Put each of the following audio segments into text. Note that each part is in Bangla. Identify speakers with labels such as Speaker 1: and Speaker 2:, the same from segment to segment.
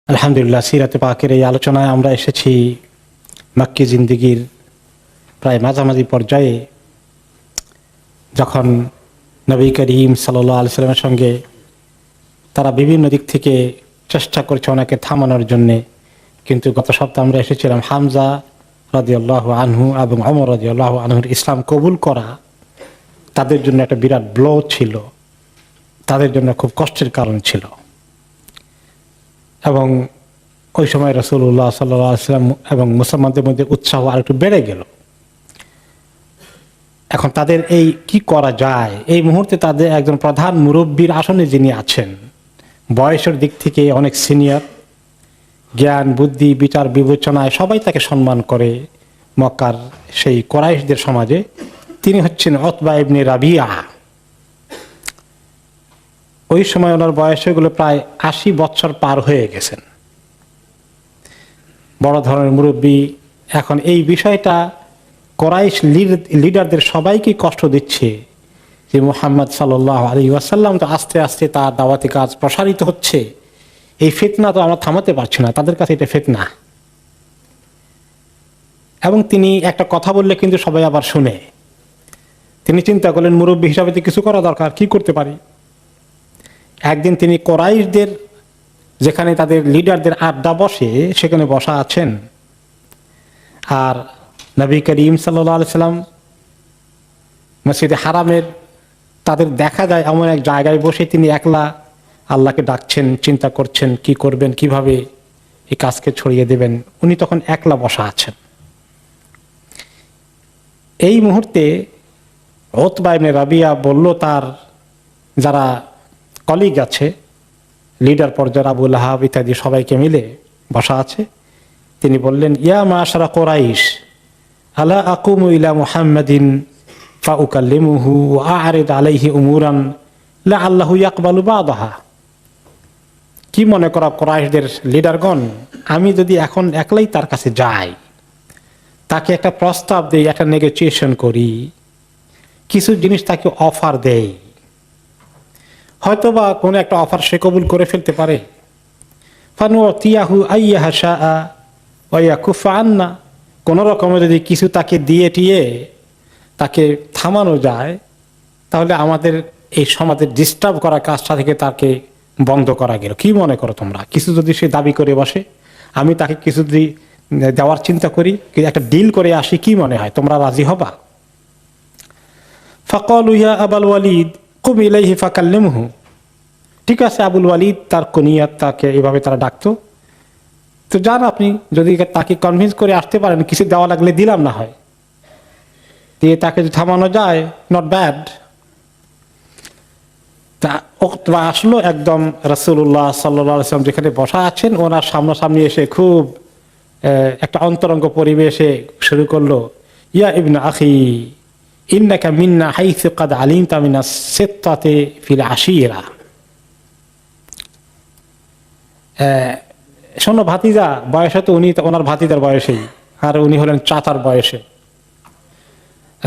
Speaker 1: আলহামদুলিল্লাহ, সিরাতে পাকের এই আলোচনায় আমরা এসেছি মক্কি জিন্দেগির প্রায় মাঝামাঝি পর্যায়ে, যখন নবী করিম সাল্লাল্লাহু আলাইহি সাল্লামের সঙ্গে তারা বিভিন্ন দিক থেকে চেষ্টা করছে ওনাকে থামানোর জন্যে। কিন্তু গত সপ্তাহে আমরা এসেছিলাম হামজা রাদিয়াল্লাহু আনহু এবং ওমর রাদিয়াল্লাহু আনহুর ইসলাম কবুল করা তাদের জন্য একটা বিরাট ব্লো ছিল, তাদের জন্য খুব কষ্টের কারণ ছিল। এবং ওই সময় রাসূলুল্লাহ সাল্লাল্লাহু আলাইহি ওয়াসাল্লাম এবং মুসলমানদের মধ্যে উৎসাহ আর একটু বেড়ে গেল। এখন তাদের এই কি করা যায়, এই মুহূর্তে তাদের একজন প্রধান মুরব্বীর আসনে যিনি আছেন, বয়সের দিক থেকে অনেক সিনিয়র, জ্ঞান বুদ্ধি বিচার বিবেচনায় সবাই তাকে সম্মান করে মক্কার সেই কুরাইশদের সমাজে, তিনি হচ্ছেন উতবা ইবনে রাবিয়া। ওই সময় ওনার বয়স হলো প্রায় ৮০ বছর পার হয়ে গেছেন, বড় ধরনের মুরব্বী। এখন এই বিষয়টা কুরাইশ লিডারদের সবাইকে কষ্ট দিচ্ছে যে মুহাম্মদ সাল্লাল্লাহু আলাইহি ওয়াসাল্লাম তো আস্তে আস্তে তার দাওয়াতি কাজ প্রসারিত হচ্ছে, এই ফিতনা তো আমরা থামাতে পারছি না, তাদের কাছে এটা ফিতনা। এবং তিনি একটা কথা বললে কিন্তু সবাই আবার শুনে। তিনি চিন্তা করলেন মুরব্বী হিসাবে তো কিছু করা দরকার, কি করতে পারি। একদিন তিনি কুরাইশদের যেখানে তাদের লিডারদের আড্ডা বসে সেখানে বসা আছেন, আর নবী করিম সাল্লাল্লাহু আলাইহি সাল্লাম মসজিদে হারামের তাদের দেখা যায় এমন এক জায়গায় বসে তিনি একলা আল্লাহকে ডাকছেন, চিন্তা করছেন কি করবেন, কিভাবে এই কাজকে ছড়িয়ে দেবেন। উনি তখন একলা বসা আছেন। এই মুহূর্তে উতবা ইবনে রাবিয়া বলল, তার যারা কলিগ আছে, লিডার পর্যায়ের আবু লাহাব ইত্যাদি সবাইকে মিলে বসা আছে, তিনি বললেন, ইয়া মাশারা কুরাইশ আলা আকুমু ইলা মুহাম্মাদিন ফাউকাল্লিমুহু ওয়া আ'রিদ আলাইহি উমুরান লাআল্লাহু ইয়াকবালু বা'দাহা। কি মনে করা কুরাইশদের লিডারগণ, আমি যদি এখন একলাই তার কাছে যাই, তাকে একটা প্রস্তাব দেই, একটা নেগোসিয়েশন করি, কিছু জিনিস তাকে অফার দেই, হয়তোবা কোনো একটা অফার সে কবুল করে ফেলতে পারে। ফানুতিয়াহু আইয়াহা শাআ ওয়া ইয়াকুফা আন্না, কোনো রকমে যদি কিছু তাকে দিয়ে টিয়ে তাকে থামানো যায়, তাহলে আমাদের এই সমাজের ডিস্টার্ব করা কাজটা থেকে তাকে বন্ধ করা গেল। কি মনে করো তোমরা, কিছু যদি সে দাবি করে বসে, আমি তাকে কিছু যদি দেওয়ার চিন্তা করি, একটা ডিল করে আসি, কি মনে হয়, তোমরা রাজি হবা? ফাকালু ইয়া আবাল ওয়ালিদ কুম ইলাইহি ফাকাল্লিমহু। ঠিক আছে আবুল ওয়ালিদ, তার কুনিয়াত, তাকে এভাবে তারা ডাকতো, তো যান আপনি, যদি তাকে কনভিন্স করে আসতে পারেন, কিছু দেওয়া লাগলে দিলাম না হয়, দিয়ে তাকে যদি থামানো যায়, নট ব্যাড। তা উতবা আসলো একদম রাসূলুল্লাহ সাল্লাল্লাহু আলাইহি ওয়াসাল্লাম যেখানে বসা আছেন, ওনার সামনাসামনি এসে খুব একটা অন্তরঙ্গ পরিবেশে শুরু করলো, ইয়া ইবনে আখি ইন্নাকা মিন্না হাইসু কাদ আলিমতা মিনাস সিত্তাতি ফিল আশিরা। শোনো ভাতিজা, বয়সে তো উনি ওনার ভাতিজার বয়সেই, আর উনি হলেন চাচার বয়সে।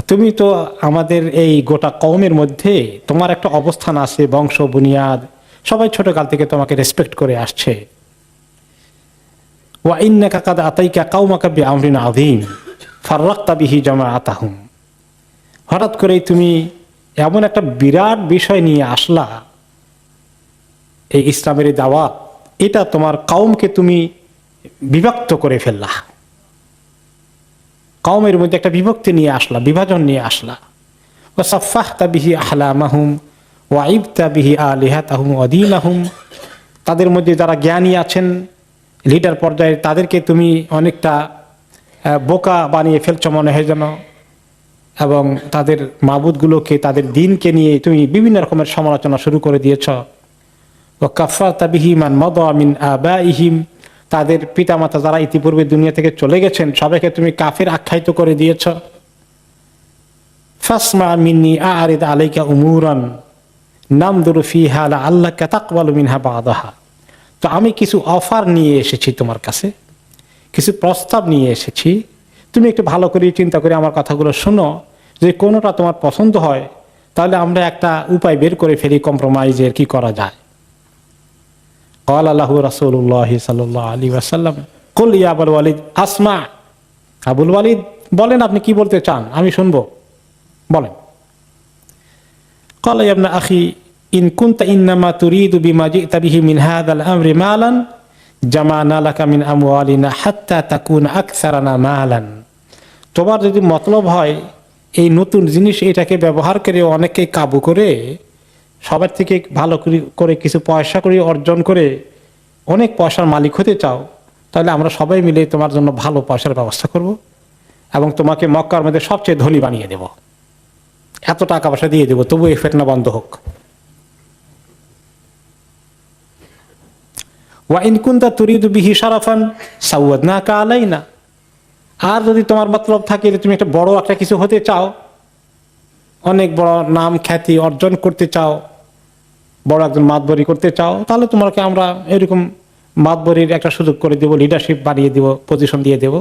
Speaker 1: তুমি তো আমাদের এই গোটা কওমের মধ্যে তোমার একটা অবস্থান আছে, বংশ বুনিয়াদ, সবাই ছোটকাল থেকে তোমাকে রেসপেক্ট করে আসছে। ওয়া ইন্নাকা কাদ আতাইকা কাওমাকা বিআমরিন আযীম ফাররাকতা বিহি জামাআতাহুম। হঠাৎ করেই তুমি এমন একটা বিরাট বিষয় নিয়ে আসলা, এই ইসলামের দাওয়াত, এটা তোমার কওমকে তুমি বিভক্ত করে ফেললা, কওমের মধ্যে একটা বিভক্তি নিয়ে আসলা, বিভাজন নিয়ে আসলা। ওয়া সাফফাহতা বিহি আহলামাহুম ওয়া আইবতা বিহি আলিহাতাহুম ওয়া দীনাহুম। তাদের মধ্যে যারা জ্ঞানী আছেন লিডার পর্যায়ে, তাদেরকে তুমি অনেকটা বোকা বানিয়ে ফেলছো মনে হয় যেন, এবং তাদের মাবুদগুলোকে, তাদের দিনকে নিয়ে তুমি বিভিন্ন রকমের সমালোচনা শুরু করে দিয়েছ। ওয়া কাফফারতা বিহি মান মাদা মিন আবাইহিম, তাদের পিতামাতা যারা ইতিপূর্বে দুনিয়া থেকে চলে গেছেন সবাইকে তুমি কাফির আখ্যায়িত করে দিয়েছ। ফাসমা মিন্নি আ'রিদ আলাইকা উমুরান নামদুরু ফিহা লাআল্লাকা তাকবালু মিনহা বা'দাহা। তো আমি কিছু অফার নিয়ে এসেছি তোমার কাছে, কিছু প্রস্তাব নিয়ে এসেছি, তুমি একটু ভালো করে চিন্তা করে আমার কথাগুলো শোনো, যদি কোনোটা তোমার পছন্দ হয় তাহলে আমরা একটা উপায় বের করে ফেলি কম্প্রোমাইজের, কি করা যায়। ক্বালা লাহু রাসূলুল্লাহ সাল্লাল্লাহু আলাইহি ওয়াসাল্লাম কুল ইয়া আবুল ওয়ালিদ আসমা। আবুল ওয়ালিদ বলেন আপনি কি বলতে চান, আমি শুনবো, বলেন। ক্বালা ইয়া ইবনা আখি ইন কুনতা ইন্নামা তুরিদু বিমা জি'তা বিহি মিন হাযাল আমরি মালান জামা'না লাকা মিন আমওয়ালিনা হাত্তা তাকুনা আকসারানা মালান। তোমার যদি মতলব হয় এই নতুন জিনিস, এটাকে ব্যবহার করে অনেককে কাবু করে সবার থেকে ভালো করে কিছু পয়সা করে অর্জন করে অনেক পয়সার মালিক হতে চাও, তাহলে আমরা সবাই মিলে তোমার জন্য ভালো পয়সার ব্যবস্থা করব এবং তোমাকে মক্কার মধ্যে সবচেয়ে ধনী বানিয়ে দেব, এত টাকা পয়সা দিয়ে দেবো, তবু এই ফিতনা বন্ধ হোক। ওয়া ইন কুনতা তুরিদু বিহি শারাফান সাওয়াদনাকা আলাইনা। আর যদি তোমার মতলব থাকে যে তুমি একটা বড় একটা কিছু হতে চাও, অনেক বড় নাম খ্যাতি অর্জন করতে চাও, বড় একজন মাতবরি করতে চাও, তাহলে তোমাকে আমরা এরকম মাতবরির একটা সুযোগ করে দেব, লিডারশিপ বানিয়ে দেব, পজিশন দিয়ে দেব।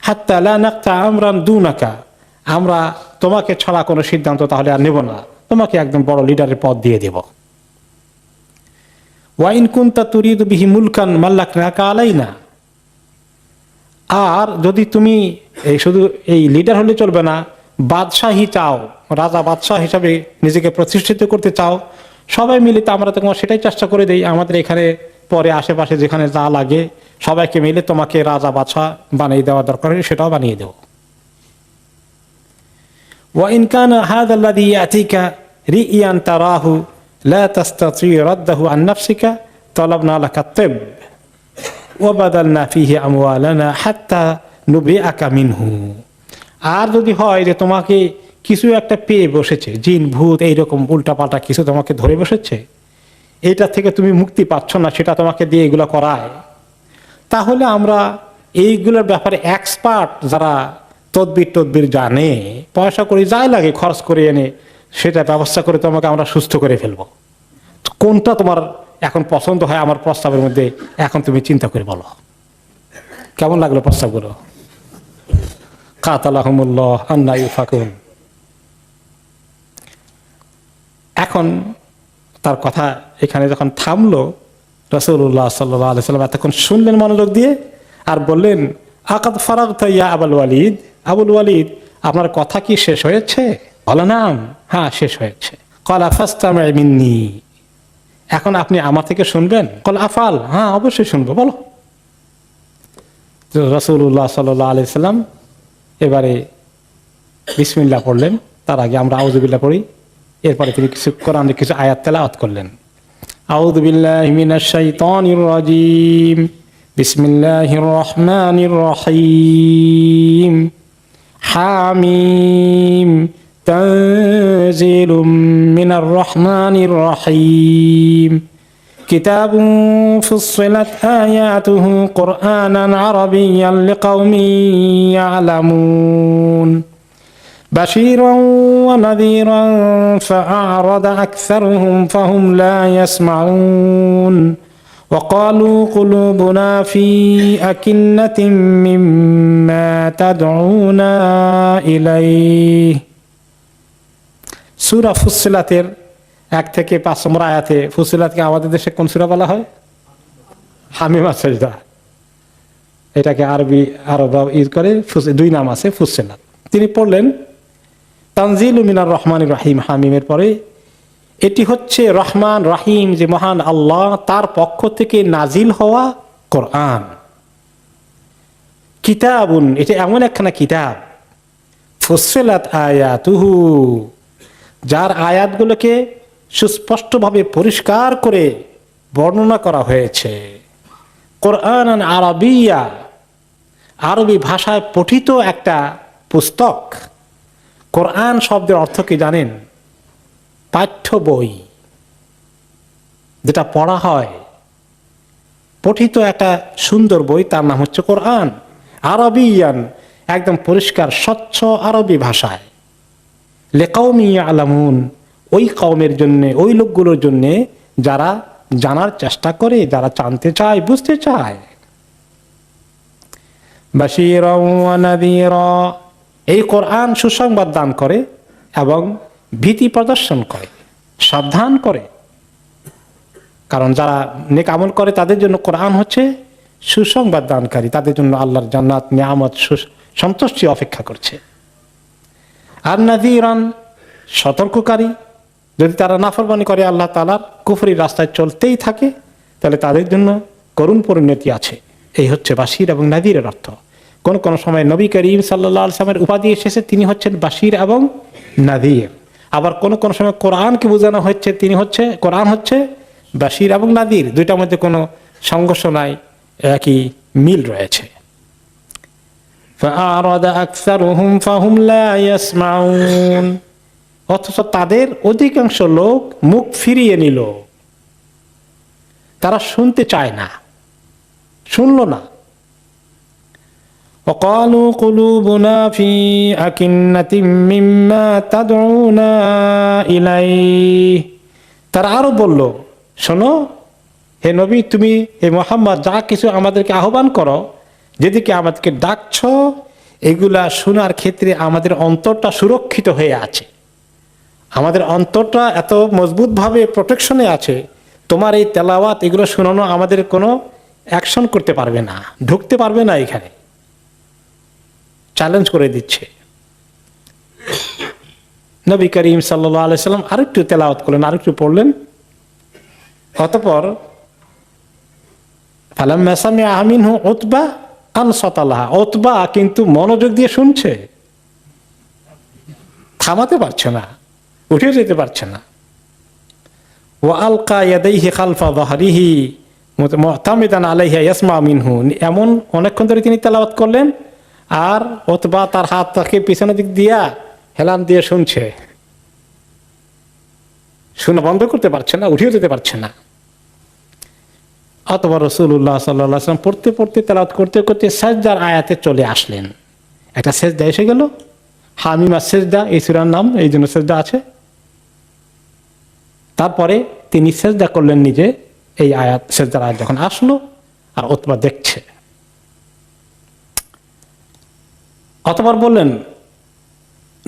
Speaker 1: হাত্তা লা নাকতা আমরান দুনাকা, আমরা তোমাকে ছাড়া কোনো সিদ্ধান্ত তাহলে আর নেব না, তোমাকে একদম বড় লিডারের পদ দিয়ে দেব। ওয়া ইন কুনতা তুরিদু বিহি মুলকান মাল্লাকনাকা আলাইনা। আর যদি তুমি এই শুধু এই লিডার হলে চলবে না, বাদশাহী চাও, রাজা বাদশাহ হিসাবে নিজেকে প্রতিষ্ঠিত করতে চাও, সবাই মিলে তো আমরা তোমার সেটাই চেষ্টা করে দেই। আমাদের এখানে পরে আশেপাশে যেখানে যা লাগে সবাইকে মিলে তোমাকে রাজা বাদশাহ বানিয়ে দেওয়া দরকার, সেটাও বানিয়ে দেব। ওয়া ইন কানা হাযাল্লাযী ইয়াতিকা রিয়ান তারাহু লা তাস্তাতি রাদ্দাহু আন নাফসিকা তালাবনা লাকা তিব ওয়া বাদালনা ফীহি আমওয়ালানা হাত্তা নুবরিআকা মিনহু। আর যদি হয় যে তোমাকে কিছু একটা পেয়ে বসেছে, জিন ভূত এইরকম উল্টাপাল্টা কিছু তোমাকে ধরে বসেছে, এইটা থেকে তুমি মুক্তি পাচ্ছ না, সেটা তোমাকে দিয়ে এগুলো করায়, তাহলে আমরা এইগুলোর ব্যাপারে এক্সপার্ট যারা তদবির জানে, পয়সা করে যাই লাগে খরচ করে এনে সেটা ব্যবস্থা করে তোমাকে আমরা সুস্থ করে ফেলবো। কোনটা তোমার এখন পছন্দ হয় আমার প্রস্তাবের মধ্যে, এখন তুমি চিন্তা করে বলো। কেমন লাগলো প্রস্তাবগুলো? কাতালাহুমুল্লাহ আন্না ইউফাকুন। এখন তার কথা এখানে যখন থামলো, রাসূলুল্লাহ সাল্লাল্লাহু আলাইহি ওয়াসাল্লাম এতক্ষণ শুনলেন মনোযোগ দিয়ে, আর বললেন আকাদ ফারাগতা ইয়া আবুল ওয়ালিদ। আবুল ওয়ালিদ, আপনার কথা কি শেষ হয়েছে? বলে নাম, হ্যাঁ শেষ হয়েছে। ক্বালা ফাসতামি' মিন্নি, এখন আপনি আমার থেকে শুনবেন? ক্বালা আফআল, হ্যাঁ অবশ্যই শুনবো, বলো। রাসূলুল্লাহ সাল্লাল্লাহু আলাইহি ওয়াসাল্লাম এবারে বিসমিল্লাহ পড়লেন, তার আগে আমরা আউযুবিল্লাহ পড়ি, এরপরে তিনি কিছু কোরআনের কিছু আয়াত তেলাওয়াত করলেন। আউযু বিল্লাহি মিনাশ শাইতানির রাজীম, বিসমিল্লাহির রহমানির রহিম, হামিম তানজিলুম মিনার রহমানির রহিম, কিতাবুন ফুসসিলাত আয়াতুহু কুরআনান আরাবিয়্যান লিকাওমিন ইয়ালামুন بشيرا ونذيرا فأعرض أكثرهم فهم لا يسمعون وقالوا قلوبنا في أكنة مما تدعونا إليه। সূরা ফুসসিলাতের 1 থেকে 5 নম্বর আয়াতে, ফুসসিলাতকে আমাদের দেশে কোন সূরা বলা হয়? হামিম আস-সাজদা। এটাকে আরবরা ইউজ করে, 2 নাম আছে ফুসসিলাত। তিনি পড়লেন তানজিলু মিনার রহমানির রহিম, হামিমের পরে এটি হচ্ছে রহমান রহিম যে মহান আল্লাহ তার পক্ষ থেকে নাজিল হওয়া কোরআন। কিতাবুন, এটা এমন একখানা কিতাব, ফুসসিলাত আয়াতুহু, যার আয়াতগুলোকে সুস্পষ্টভাবে পরিষ্কার করে বর্ণনা করা হয়েছে। কোরআনান আরাবিয়্যা, আরবি ভাষায় পঠিত একটা পুস্তক। কোরআন শব্দের অর্থ কি জানেন? পাঠ্য বই, যেটা পড়া হয়, পঠিত একটা সুন্দর বই, তার নাম হচ্ছে কোরআন। আরবিয়ান, একদম পরিষ্কার স্বচ্ছ আরবি ভাষায়। লিকাওমিন ইয়ালামুন, ওই কওমের জন্য, ওই লোকগুলোর জন্য যারা জানার চেষ্টা করে, যারা জানতে চায়, বুঝতে চায়। বাশীরাও ওয়া নাযীরা, এই কোরআন সুসংবাদ দান করে এবং ভীতি প্রদর্শন করে, সাবধান করে। কারণ যারা নেক আমল করে তাদের জন্য কোরআন হচ্ছে সুসংবাদ দানকারী, তাদের জন্য আল্লাহর জান্নাত, নিয়ামত, সন্তুষ্টি অপেক্ষা করছে। আর নাযীরান, সতর্ককারী। যদি তারা নাফরমানি করে, আল্লাহ তাআলার কুফরির রাস্তায় চলতেই থাকে, তাহলে তাদের জন্য করুণ পরিণতি আছে। এই হচ্ছে বাশির এবং নাযীরের অর্থ। কোন কোন সময় নবী করিম সাল্লাল্লাহু আলাইহি ওয়াসাল্লামের উপাধি এসেছে, তিনি হচ্ছেন বাশির এবং নাযীর। আবার কোন কোন সময় কোরআনকে বোঝানো হচ্ছে, কোরআন হচ্ছে বাশির এবং নাযীর। দুইটার মধ্যে কোনো সংঘর্ষ নাই, একই মিল রয়েছে। فأعرض أكثرهم فهم لا يسمعون, অথচ তাদের অধিকাংশ লোক মুখ ফিরিয়ে নিল, তারা শুনতে চায় না, শুনল না। وقالوا قلوبنا في أكنة مما تدعونا إليه, তারা আরো বলল, শোনো হে নবী, তুমি হে মুহাম্মদ যা কিছু আমাদেরকে আহ্বান করো, যেদিকে আমাদেরকে ডাকছ, এগুলা শোনার ক্ষেত্রে আমাদের অন্তরটা সুরক্ষিত হয়ে আছে, আমাদের অন্তরটা এত মজবুতভাবে প্রোটেকশনে আছে, তোমার এই তেলাওয়াত এগুলো শোনানো আমাদের কোনো অ্যাকশন করতে পারবে না, ঢুকতে পারবে না, এখানে চ্যালেঞ্জ করে দিচ্ছে। নবী করিম সাল্লাল্লাহু আলাইহি সাল্লাম আরেকটু তেলাওয়াত করলেন, আরেকটু পড়লেন। অতঃপর ফালাম্মা সামিআ মিনহু উতবা আনসাতা লাহা, উতবা কিন্তু মনোযোগ দিয়ে শুনছে, থামাতে পারছে না, উঠে যেতে পারছে না। ওয়া আলকা ইয়াদাইহি খালফা যাহরিহি মুতামিদান আলাইহা ইয়াসমা মিনহু, এমন অনেকক্ষণ ধরে তিনি তেলাওয়াত করলেন, আর উতবা তার হাতটাকে পিছনের দিক দিয়া হেলান দিয়ে শুনছে, শুনে বন্ধ করতে পারছে না, উঠেও যেতে পারছে না। অতঃপর রাসূলুল্লাহ সাল্লাল্লাহু আলাইহি ওয়াসাল্লাম পড়তে পড়তে তেলাওয়াত করতে করতে সাজদার আয়াতে চলে আসলেন। একটা সেজদা এসে গেল, হামিমা সেজদা এই সূরার নাম, এই জন্য সেজদা আছে। তারপরে তিনি সেজদা করলেন নিজে, এই আয়াত, সেজদার আয়াত যখন আসলো, আর উতবা দেখছে। অতঃপর বললেন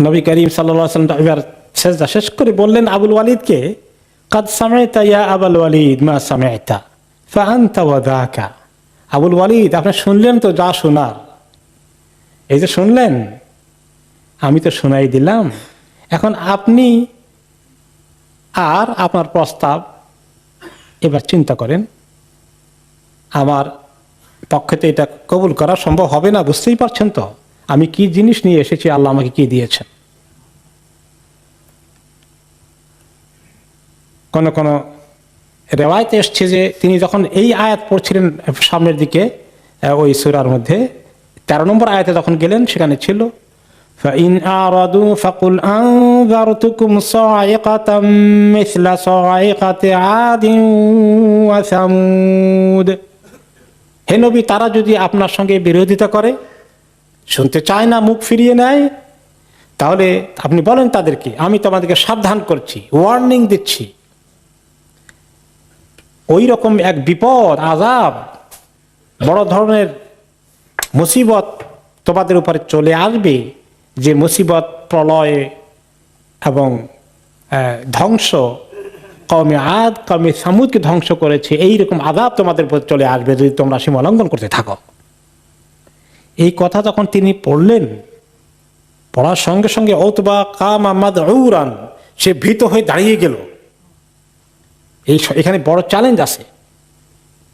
Speaker 1: নবী করিম সাল্লাল্লাহু আলাইহি ওয়াসাল্লাম এবার সেজদা শেষ করে বললেন আবুল ওয়ালিদকে, কাদ সামাইতা ইয়া আবুল ওয়ালিদ মা সামাইতা ফাআনতা ওয়া যাকা, আবুল ওয়ালিদ আপনি শুনলেন তো যা শোনার, এই যে শুনলেন আমি তো শোনাই দিলাম, এখন আপনি আর আপনার প্রস্তাব এবার চিন্তা করেন, আমার পক্ষে তো এটা কবুল করা সম্ভব হবে না, বুঝতেই পারছেন তো আমি কি জিনিস নিয়ে এসেছি, আল্লাহ আমাকে কি দিয়েছেন। কোন কোন রেওয়ায়েতে এসছে যে তিনি যখন এই আয়াত পড়ছিলেন সামনের দিকে, ওই সূরার মধ্যে 13 নম্বর আয়াতে যখন গেলেন, সেখানে ছিল فَإِنْ أَعْرَضُوا فَقُلْ أَنذَرْتُكُمْ صَاعِقَةً مِثْلَ صَاعِقَةِ عَادٍ وَثَمُودَ, হে নবী তারা যদি আপনার সঙ্গে বিরোধিতা করে, শুনতে চায় না, মুখ ফিরিয়ে নেয়, তাহলে আপনি বলেন তাদেরকে আমি তোমাদেরকে সাবধান করছি, ওয়ার্নিং দিচ্ছি, ওই রকম এক বিপদ, আযাব, বড় ধরনের মুসিবত তোমাদের উপরে চলে আসবে, যে মুসিবত প্রলয় এবং ধ্বংস কওমে আদ কওমে সামুদকে ধ্বংস করেছে, এইরকম আযাব তোমাদের উপর চলে আসবে যদি তোমরা সীমা লঙ্ঘন করতে থাকো। এই কথা যখন তিনি পড়লেন, পড়ার সঙ্গে সঙ্গে উতবা কামা মাদউরান, সে ভীত হয়ে দাঁড়িয়ে গেল। এখানে বড় চ্যালেঞ্জ আছে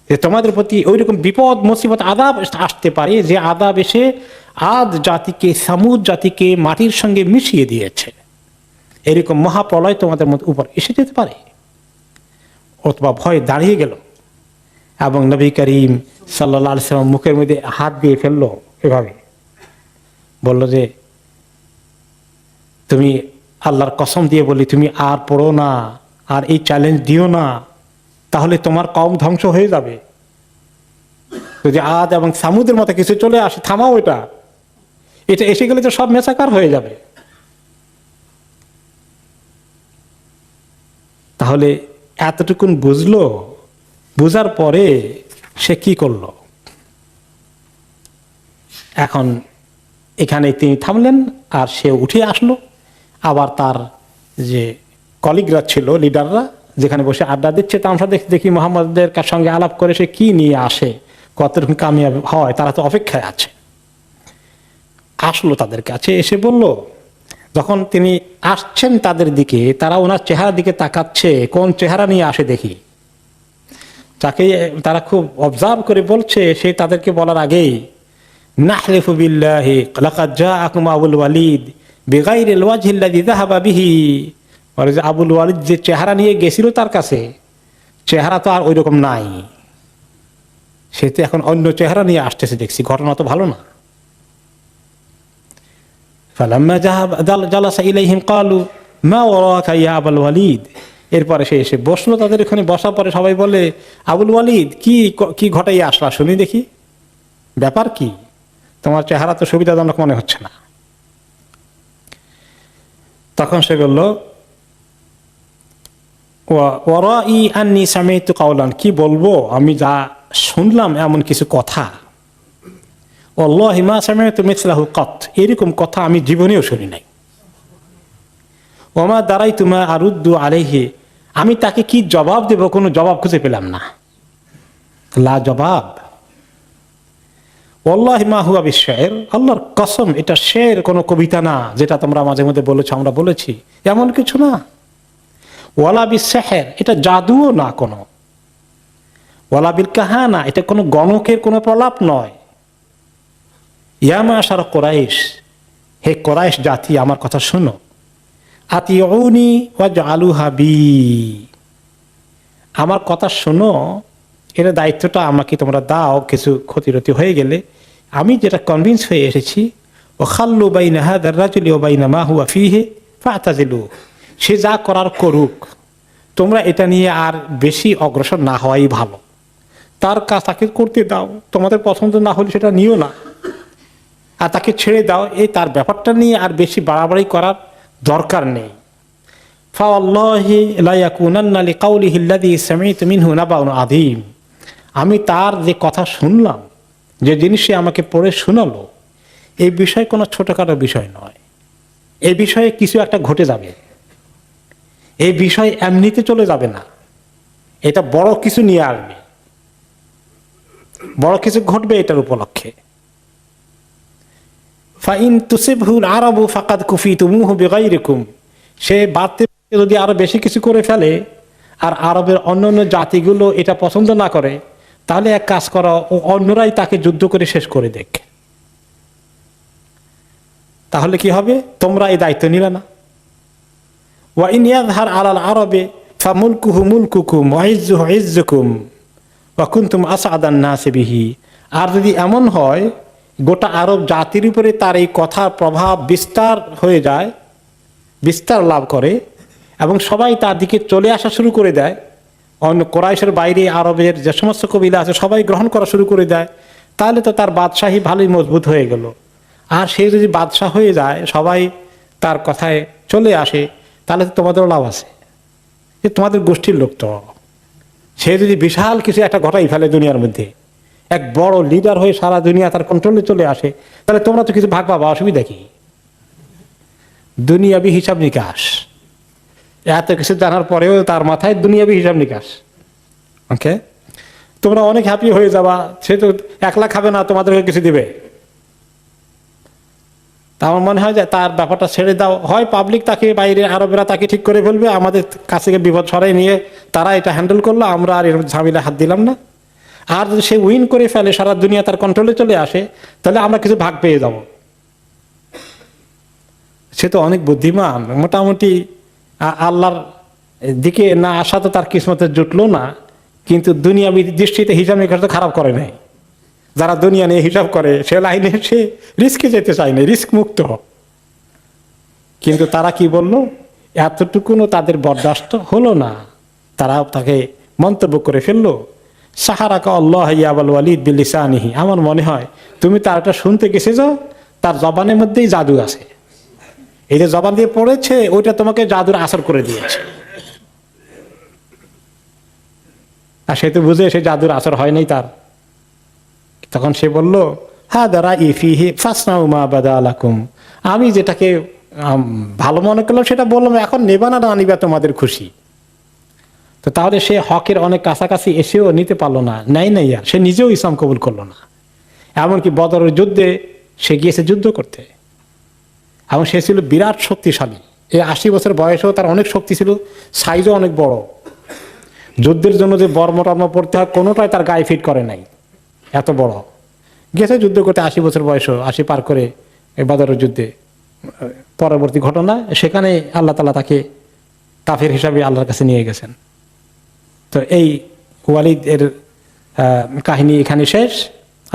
Speaker 1: যে তোমাদের প্রতি ওইরকম বিপদ মুসিবত আযাব আসতে পারে, যে আযাব এসে আদ জাতিকে, সামুদ জাতিকে মাটির সঙ্গে মিশিয়ে দিয়েছে, এরকম মহাপ্রলয় তোমাদের উপর এসে যেতে পারে। উতবা ভয়ে দাঁড়িয়ে গেল এবং নবী করিম সাল্লাল্লাহু আলাইহি ওয়াসাল্লাম মুখের মধ্যে হাত দিয়ে ফেললো, এভাবে বলল যে তুমি আল্লাহর কসম দিয়ে বলি, তুমি আর পড়ো না, আর এই চ্যালেঞ্জ দিও না, তাহলে তোমার কওম ধ্বংস হয়ে যাবে। যদি আদ এবং সামুদের মতো কিছু চলে আসে, থামাও, এটা এসে গেলে তো সব মেসাকার হয়ে যাবে। তাহলে এতটুকুন বুঝলো, বুঝার পরে সে কি করলো? এখন এখানে তিনি থামলেন, আর সে উঠে আসলো। আবার তার যে কলিগরা ছিল, লিডাররা, যেখানে বসে আড্ডা দিচ্ছে, তা আমরা দেখি মোহাম্মদের সঙ্গে আলাপ করে সে কি নিয়ে আসে, কতটুকু কামিয়াব হয়, তারা তো অপেক্ষায় আছে। আসলো তাদের কাছে, এসে বলল, যখন তিনি আসছেন তাদের দিকে, তারা ওনার চেহারার দিকে তাকাচ্ছে, কোন চেহারা নিয়ে আসে দেখি। তাকে তারা খুব অবজার্ভ করে বলছে, সে তাদেরকে বলার আগেই, নাহলিফু বিল্লাহি লাকাদ জাআকুম আবুল ওয়ালিদ বিগাইরিল ওয়াজহিল্লাযী যাহাবা বিহি। বলে যে আবুল ওয়ালিদ যে চেহারা নিয়ে গেছিল তার কাছে, চেহারা তো আর ওই রকম নাই, সে তো এখন অন্য চেহারা নিয়ে আসতেছে দেখছি, ঘটনা তো ভালো না। ফালাম্মা জালাসা ইলাইহিম ক্বালু মা ওয়ারাকা ইয়া আবুল ওয়ালিদ। এরপরে সে এসে বসলো তাদের এখানে, বসার পরে সবাই বলে, আবুল ওয়ালিদ কি ঘটাইয়া আসলা শুনি দেখি, ব্যাপার কি, তোমার চেহারা তো সুবিধাজনক মনে হচ্ছে না। তখন সে বলল, ওয়ারাই আন্নী সামি'তু কাওলান, কি বলবো, আমি যা শুনলাম এমন কিছু কথা, ওয়াল্লাহি মা সামি'তু মিসলাহু কাত, এরকম কথা আমি জীবনেও শুনি নাই। ওমা দারাইতু মা আরুদ্দু আলাইহি, আমি তাকে কি জবাব দেব, কোনো জবাব খুঁজে পেলাম না, লা জবাব। ওয়াল্লাহি মা হুয়া বিশআইর, আল্লাহর কসম এটা শের, কোনো কবিতা না, যেটা তোমরা মাঝে মধ্যে বলেছো, আমরা বলেছি, এমন কিছু না। ওয়ালা বিসসিহর, এটা জাদুও না কোনো। ওয়ালা বিল কাহানা, এটা কোনো গণকের কোনো প্রলাপ নয়। ইয়া মাশার কুরাইশ, হে কুরাইশ জাতি, আমার কথা শোনো। আতিউনি ওয়াজআলুহা বি, আমার কথা শোনো, এর দায়িত্বটা আমাকে তোমরা দাও, কিছু ক্ষতিরতি হয়ে গেলে। আমি যেটা কনভিন্স হয়ে এসেছি, ও খাল্লু বাইনা হাদার রাজুলি ওয়া বাইনা মা হুয়া ফিহি ফাতাজিলু, সে যা করার করুক, তোমরা এটা নিয়ে আর বেশি অগ্রসর না হওয়াই ভালো, তার কাজ তাকে করতে দাও, তোমাদের পছন্দ না হলে সেটা নিও না, আর তাকে ছেড়ে দাও, এই তার ব্যাপারটা নিয়ে আর বেশি বাড়াবাড়ি করার দরকার নেই। ফাওয়াল্লাহি লা ইয়াকুনান্না লিকাউলিহি আল্লাযী সামি'তু মিনহু নাবাউন আযীম, আমি তার যে কথা শুনলাম, যে জিনিস সে আমাকে পড়ে শোনালো, এই বিষয় কোনো ছোটখাটো বিষয় নয়, এই বিষয়ে কিছু একটা ঘটে যাবে, এই বিষয় এমনিতে চলে যাবে না, এটা বড় কিছু নিয়ে আসবে, বড় কিছু ঘটবে এটার উপলক্ষে। ফাইন তুসিবহুল আরাবু ফাকাদ কুফিতুমুহু বিগাইরিকুম, সে বাড়তে যদি আরো বেশি কিছু করে ফেলে, আর আরবের অন্যান্য জাতিগুলো এটা পছন্দ না করে, তাহলে এক কাজ করো, ও অন্যরাই তাকে যুদ্ধ করে শেষ করে দেখ, তাহলে কি হবে, তোমরা এই দায়িত্ব নিলে না। ওয়া ইন ইয়াযহার আলাল আরবে ফামুলকুহু মুলকুকুম ওয়া ইজ্জুহু ইজ্জুকুম ওয়া কুনতুম আসআদান নাসি বিহি, আর যদি এমন হয় গোটা আরব জাতির উপরে তার এই কথার প্রভাব বিস্তার হয়ে যায়, বিস্তার লাভ করে, এবং সবাই তার দিকে চলে আসা শুরু করে দেয়, অন্য কোরাইশের বাইরে আরবের যে সমস্ত কবিলা আছে সবাই গ্রহণ করা শুরু করে দেয়, তাহলে তো তার বাদশাহী ভালোই মজবুত হয়ে গেল। আর সে যদি বাদশাহ হয়ে যায়, সবাই তার কথায় চলে আসে, তাহলে তো তোমাদেরও লাভ আছে, যে তোমাদের গোষ্ঠীর লোক তো, সে যদি বিশাল কিছু একটা ঘটাই ফেলে দুনিয়ার মধ্যে, এক বড় লিডার হয়ে সারা দুনিয়া তার কন্ট্রোলে চলে আসে, তাহলে তোমরা তো কিছু ভাগ পাবা, অসুবিধা কি, দুনিয়াবি হিসাব নিকাশ, এত কিছু জানার পরেও তার মাথায় দুনিয়াবি হিসাব নিকাশ। ওকে, তোমরা অনেক হ্যাপি হয়ে যাবা, সে তো একলা খাবে না, তোমাদেরকে কিছু দিবে। তা আমার মনে হয় যে তার ব্যাপারটা ছেড়ে দাও, হয় পাবলিক তাকে, বাইরে আরবেরা তাকে ঠিক করে ফেলবে, আমাদের কাছে বিপদ ছড়াই নিয়ে তারা এটা হ্যান্ডেল করলো, আমরা আর এর ঝামেলা হাত দিলাম না। আর যদি সে উইন করে ফেলে, সারা দুনিয়া তার কন্ট্রোলে চলে আসে, তাহলে আমরা কিছু ভাগ পেয়ে যাব। সে তো অনেক বুদ্ধিমান, মোটামুটি আল্লাহর দিকে না আসা তো তার কিসমতে জুটলো না, কিন্তু দুনিয়াবি দৃষ্টিতে হিসাব নিকাশ তো খারাপ করে নাই। যারা দুনিয়া নিয়ে হিসাব করে, সে লাইনে সে রিস্কে যেতে চায় না, রিস্ক মুক্ত। কিন্তু তারা কি বললো, এতটুকুনও তাদের বরদাস্ত হলো না, তারা তাকে মন্তব্য করে ফেললো, সাহারাকা আল্লাহ ইয়া আবুল ওয়ালিদ বিলিসানিহি, আমার মনে হয় তুমি তার একটা শুনতে গেছে যাও, তার জবানের মধ্যেই জাদু আছে, এই যে জবান দিয়ে পড়েছে ওইটা তোমাকে জাদুর আসর করে দিয়েছে। আর সে তো বুঝে সে জাদুর আসর হয় নাই তার। তখন সে বলল, হ্যাঁ দাঁড়া ইফিহি ফাসনাউ মা বাদা আলাকুম, আমি যেটাকে ভালো মনে করলাম সেটা বললাম, এখন নেবা না নিবা তোমাদের খুশি। তো তাহলে সে হকের অনেক কাছাকাছি এসেও নিতে পারলো না, নেয় নাই, আর সে নিজেও ইসলাম কবুল করলো না। এমনকি বদরের যুদ্ধে সে গিয়েছে যুদ্ধ করতে, এবং সে ছিল বিরাট শক্তিশালী। এই 80 বছর বয়সেও তার অনেক শক্তি ছিল, সাইজও অনেক বড়। যুদ্ধের জন্য যে বর্ম টর্ম পড়তে হয় কোনোটাই তার গায়ে ফিট করে নাই, এত বড়। গেছে যুদ্ধ করতে 80 বছর বয়সও, 80 পার করে এই বদরের যুদ্ধে। পরবর্তী ঘটনা, সেখানে আল্লাহ তাআলা তাকে কাফের হিসাবে আল্লাহর কাছে নিয়ে গেছেন। তো এই ওয়ালিদ এর কাহিনী এখানে শেষ,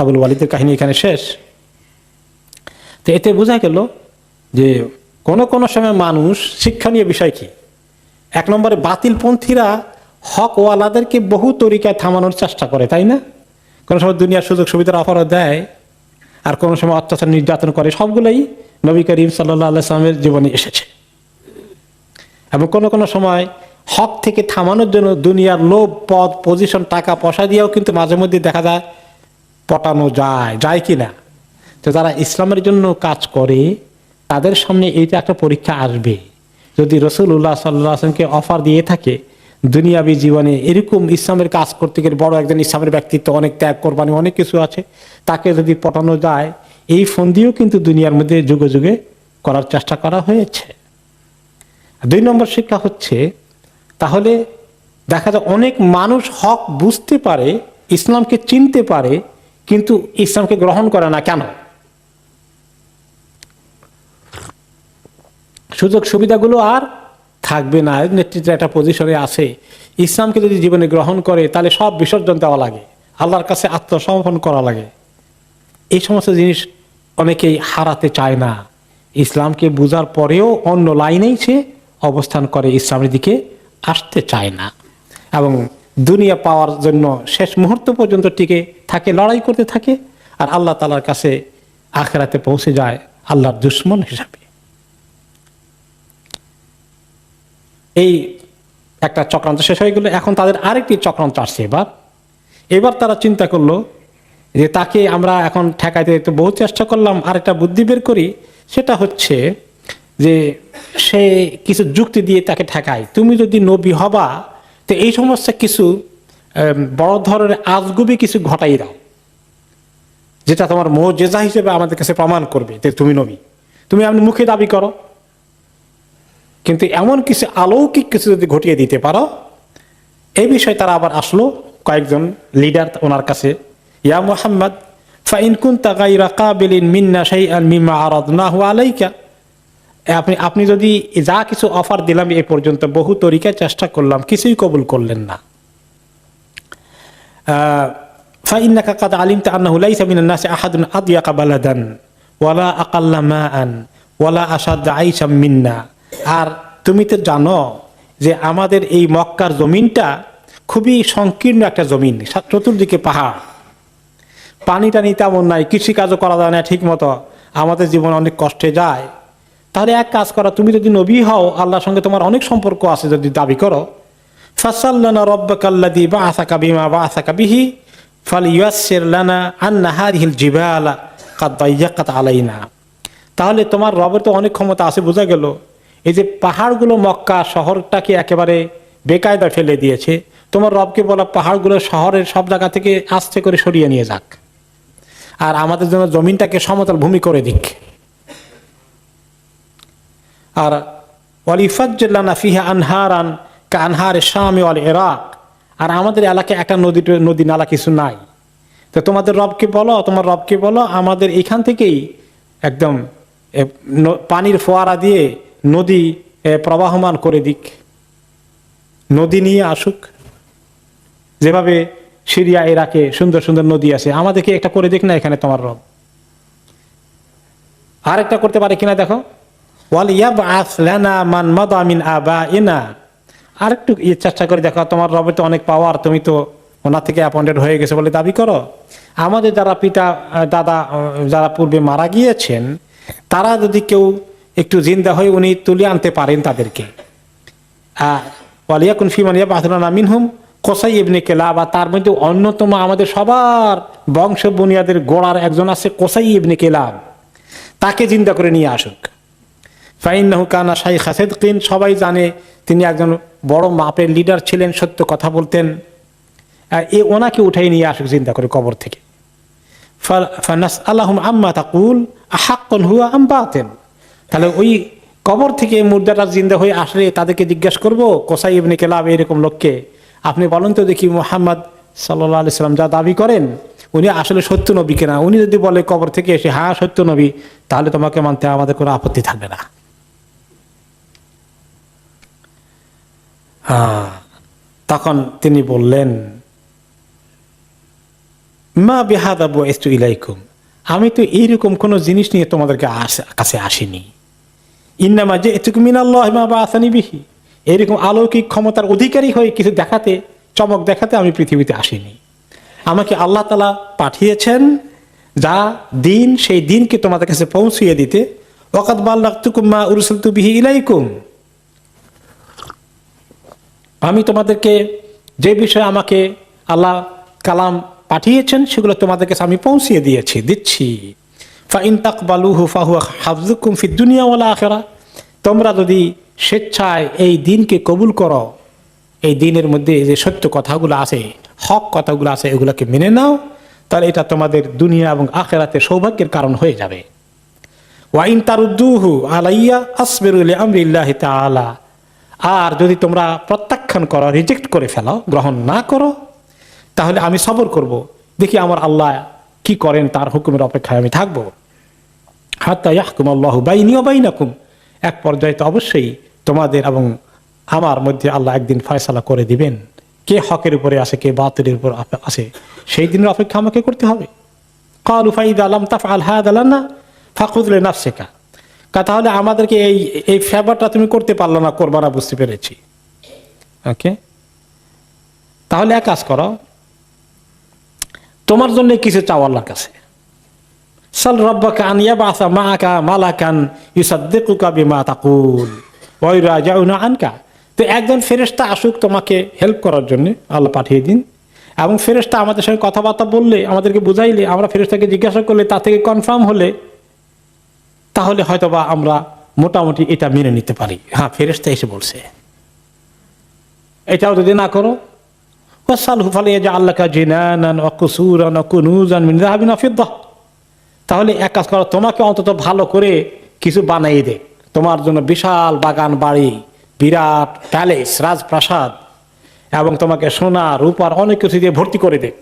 Speaker 1: আবুল ওয়ালিদের কাহিনী এখানে শেষ। তো এতে বোঝা গেল যে কোন কোন সময় মানুষ, শিক্ষণীয় বিষয় কি, 1 নম্বরে বাতিলপন্থীরা হক ওয়ালাদেরকে বহু তরিকায় থামানোর চেষ্টা করে, তাই না? কোনো সময় দুনিয়ার সুযোগ সুবিধার অফারও দেয়, আর কোনো সময় অত্যাচার নির্যাতন করে। সবগুলোই নবী করিম সাল্লাল্লাহু আলাইহি ওয়াসাল্লামের জীবনে এসেছে। এবং কোনো কোনো সময় হক থেকে থামানোর জন্য দুনিয়ার লোভ, পদ, পজিশন, টাকা পয়সা দিয়েও কিন্তু মাঝে মধ্যে দেখা যায় পটানো যায় কি না। তো যারা ইসলামের জন্য কাজ করে তাদের সামনে এইটা একটা পরীক্ষা আসবে। যদি রাসূলুল্লাহ সাল্লাল্লাহু আলাইহি ওয়াসাল্লামকে অফার দিয়ে থাকে দুনিয়াবী জীবনে, এরকম ইসলামের কাজ করতে গেলে বড় একজন ইসলামের ব্যক্তিত্ব, অনেক ত্যাগ কোরবানি অনেক কিছু আছে, তাকে যদি পটানো যায়, এই ফন্দিও কিন্তু দুনিয়ার মধ্যে যুগে যুগে করার চেষ্টা করা হয়েছে। 2 নম্বর শিক্ষা হচ্ছে, তাহলে দেখা যায় অনেক মানুষ হক বুঝতে পারে, ইসলামকে চিনতে পারে, কিন্তু ইসলামকে গ্রহণ করে না। কেন? সুযোগ সুবিধাগুলো আর থাকবে না, নেতৃত্বের একটা পজিশনে আছে। ইসলামকে যদি জীবনে গ্রহণ করে তাহলে সব বিসর্জন দেওয়া লাগে, আল্লাহর কাছে আত্মসমর্পণ করা লাগে। এই সমস্ত জিনিস অনেকেই হারাতে চায় না। ইসলামকে বুঝার পরেও অন্য লাইনেই সে অবস্থান করে, ইসলামের দিকে আসতে চায় না, এবং দুনিয়া পাওয়ার জন্য শেষ মুহূর্ত পর্যন্ত টিকে থাকে, লড়াই করতে থাকে, আর আল্লাহ তাআলার কাছে আখিরাতে পৌঁছে যায় আল্লাহর দুশমন হিসাবে। এই একটা চক্রান্ত শেষ হয়ে গেল। এখন তাদের আরেকটি চক্রান্ত আসছে। এবার তারা চিন্তা করলো যে তাকে আমরা এখন ঠেকাইতে তো বহু চেষ্টা করলাম, আরেকটা বুদ্ধি বের করি। সেটা হচ্ছে যে সে কিছু যুক্তি দিয়ে তাকে ঠেকায়, তুমি যদি নবী হবা তো এই সমস্ত কিছু বড় ধরনের আজগুবি কিছু ঘটাই দাও, যেটা তোমার মুজিজা হিসেবে আমাদের কাছে প্রমাণ করবে যে তুমি নবী। তুমি এমনি মুখে দাবি করো, কিন্তু এমন কিছু অলৌকিক কিছু যদি ঘটিয়ে দিতে পারো। এই বিষয়ে তারা আবার আসলো কয়েকজন লিডার ওনার কাছে, ইয়া মুহাম্মদ ফাইন কুনতা গায়রা কাবিলিন মিন্না শাইআন মিম্মা আরাদনাহু আলাইকা, আপনি যদি যা কিছু অফার দিলাম এই পর্যন্ত বহু তরিকায় চেষ্টা করলাম, কিছুই কবুল করলেন না। ফাইন্নাকা কাদ আলিমতা আন্নাহু লাইসা মিনান নাসি আহাদুন আদয়াকা বালাদান ওয়ালা আকাল্লা মাআন ওয়ালা আশাদ আইশাম মিন্না, আর তুমি তো জানো যে আমাদের এই মক্কার জমিনটা খুবই সংকীর্ণ একটা জমিন, চতুর্দিকে পাহাড়, পানি টানি তেমন নাই, কৃষিকাজও করা যায় না ঠিক মতো, আমাদের জীবন অনেক কষ্টে যায়। তাহলে এক কাজ করো, তুমি যদি নবী হও, আল্লাহর সঙ্গে তোমার অনেক সম্পর্ক আছে যদি দাবি করো, ফাসাল্লানা রাব্বাকাল্লাযী বাআসাকা বিমা বাআসাকা বিহি ফালিয়াসসির লানা আন্না হাযিহিল জিবালা কাদ দায়্যাকাত আলাইনা, তাহলে তোমার রবের তো অনেক ক্ষমতা আছে, বোঝা গেল। এই যে পাহাড়গুলো মক্কা শহরটাকে একেবারে বেকায়দা ফেলে দিয়েছে, তোমার রবকে বলা পাহাড়গুলো শহরের সব জায়গা থেকে আস্তে করে সরিয়ে নিয়ে যাক, আর আমাদের জন্য জমিনটাকে সমতল ভূমি করে দিক। আর ওয়ালিফাজ্জির লানা ফিহা আনহারান কানহারে শামি ওয়াল ইরাক, আর আমাদের এলাকায় একটা নদী নালা কিছু নাই, তো তোমাদের রবকে বলো, তোমার রবকে বলো আমাদের এখান থেকেই একদম পানির ফোয়ারা দিয়ে নদী প্রবাহমান করে দিক, নদী নিয়ে আসুক। যেভাবে সিরিয়া ইরাকে সুন্দর সুন্দর নদী আছে, আমাদেরকে একটা করে দিক না এখানে তোমার রব। আরেকটা করতে পারে কিনা দেখো, ওয়াল ইয়াবআস লানা মান মাদা মিন আবাইনা, আরেকটু চেষ্টা করে দেখো, তোমার রবের তো অনেক পাওয়ার, তুমি তো ওনার থেকে অ্যাপয়েন্টেড হয়ে গেছে বলে দাবি করো, আমাদের যারা পিতা দাদা যারা পূর্বে মারা গিয়েছেন তারা যদি কেউ একটু জিন্দা হয়ে উনি তুলে আনতে পারেন তাদেরকে। ওয়াল ইয়াকুন ফিমান ইয়াবআস লানা মিনহুম কোসাই ইবনে কিলাব, তার মধ্যে অন্যতম আমাদের সবার বংশ বুনিয়াদের গোড়ার একজন আছে কোসাই ইবনে কিলাব, তাকে জিন্দা করে নিয়ে আসুক। ফাইন্নাহু কানা শাইখা সিদকিন, সবাই জানে তিনি একজন বড় মাপের লিডার ছিলেন, সত্য কথা বলতেন। ওনাকে উঠাই নিয়ে আসুক চিন্তা করে কবর থেকে। ফানাসআলাহুম আম্মা তাকুল আহাক্কুন হুয়া আম বাতিল, তাহলে ওই কবর থেকে মুর্দাটা জিন্দা হয়ে আসলে তাদেরকে জিজ্ঞাসা করবো, কোসাই ইবনে কিলাব এরকম লোককে, আপনি বলেন তো দেখি মুহাম্মদ সাল্লাল্লাহু আলাইহি সাল্লাম যা দাবি করেন উনি আসলে সত্য নবী কিনা। উনি যদি বলে কবর থেকে এসে হ্যাঁ সত্য নবী, তাহলে তোমাকে মানতে আমাদের কোনো আপত্তি থাকবে না। তখন তিনি বললেন, মা বিহাদা বুইস্তু ইলাইকুম, আমি তো এইরকম কোন জিনিস নিয়ে তোমাদেরকে কাছে আসিনি। ইন্নামা জিতুকুম মিনাল্লাহি মা বাআসানি বিহি, এরকম অলৌকিক ক্ষমতার অধিকারী হয়ে কিছু দেখাতে, চমক দেখাতে আমি পৃথিবীতে আসিনি। আমাকে আল্লাহ তাআলা পাঠিয়েছেন যা দিন, সেই দিনকে তোমাদের কাছে পৌঁছিয়ে দিতে। ওয়াকাদ বাল্লাগতুকুম মা উরসিলতু বিহি ইলাইকুম, আমি তোমাদেরকে যে বিষয়ে আমাকে আল্লাহ কালাম পাঠিয়েছেন সেগুলো তোমাদের কাছে আমি পৌঁছিয়ে দিচ্ছি। ফাইন তাকবালুহু ফাহুয়া হাফযুকুম ফিদ দুনিয়া ওয়াল আখিরাহ, তোমরা যদি স্বেচ্ছায় এই দিনকে কবুল করো, এই দিনের মধ্যে যে সত্য কথাগুলো আছে, হক কথাগুলো আছে, এগুলোকে মেনে নাও, তাহলে এটা তোমাদের দুনিয়া এবং আখিরাতে সৌভাগ্যের কারণ হয়ে যাবে। ওয়াইন তারুদ্দুহু আলাইয়া আসবিরু লিআমরিল্লাহি তাআলা, আর যদি তোমরা প্রত্যাখ্যান করো, রিজেক্ট করে ফেলো, গ্রহণ না করো, তাহলে আমি সবর করব, দেখি আমার আল্লাহ কি করেন, তার হুকুমের অপেক্ষায় আমি থাকবো। হাত্তা ইয়াহকুমাল্লাহু বাইনি ওয়া বাইনাকুম, এক পর্যায়ে তো অবশ্যই তোমাদের এবং আমার মধ্যে আল্লাহ একদিন ফয়সালা করে দিবেন, কে হকের উপরে আছে, কে বাতিলের উপর আছে, সেই দিনের অপেক্ষা আমাকে করতে হবে। ক্বালু ফাইযা লাম তাফআল হাযা লানা ফাখুয লিনাফসিকা, তাহলে আমাদেরকে এই ফেভারটা তুমি করতে পারলো না, করবা না, বুঝতে পেরেছি। ওকে, তাহলে এক কাজ করো, তোমার জন্য কিছু চাও আল্লাহর কাছে। সাল রাব্বাকা আন ইয়াবআসা মাআকা মালাকান ইউসাদ্দিকুকা বিমা তাকুল ওয়া ইরাজিউনা আনকা, তো একজন ফেরেশতা আসুক তোমাকে হেল্প করার জন্য, আল্লাহ পাঠিয়ে দিন। এবং ফেরেশতা আমাদের সঙ্গে কথাবার্তা বললে, আমাদেরকে বুঝাইলে, আমরা ফেরেশতাকে জিজ্ঞাসা করলে, তা থেকে কনফার্ম হলে, তাহলে হয়তোবা আমরা মোটামুটি এটা মেনে নিতে পারি, হ্যাঁ ফেরেশতা এসে বলছে। এটাও যদি না করো, ওয়াসালহু ফালিয়াজআল লাকা জিনানান ওয়া কুসুরান ওয়া কুনুজান মিন যাহাবিন ওয়া ফিদ্দাহ, তাহলে এক কাজ করো, তোমাকে অন্তত ভালো করে কিছু বানাই দে, তোমার জন্য বিশাল বাগান বাড়ি, বিরাট প্যালেস, রাজপ্রাসাদ, এবং তোমাকে সোনা রূপার অনেক কিছু দিয়ে ভর্তি করে দেখ।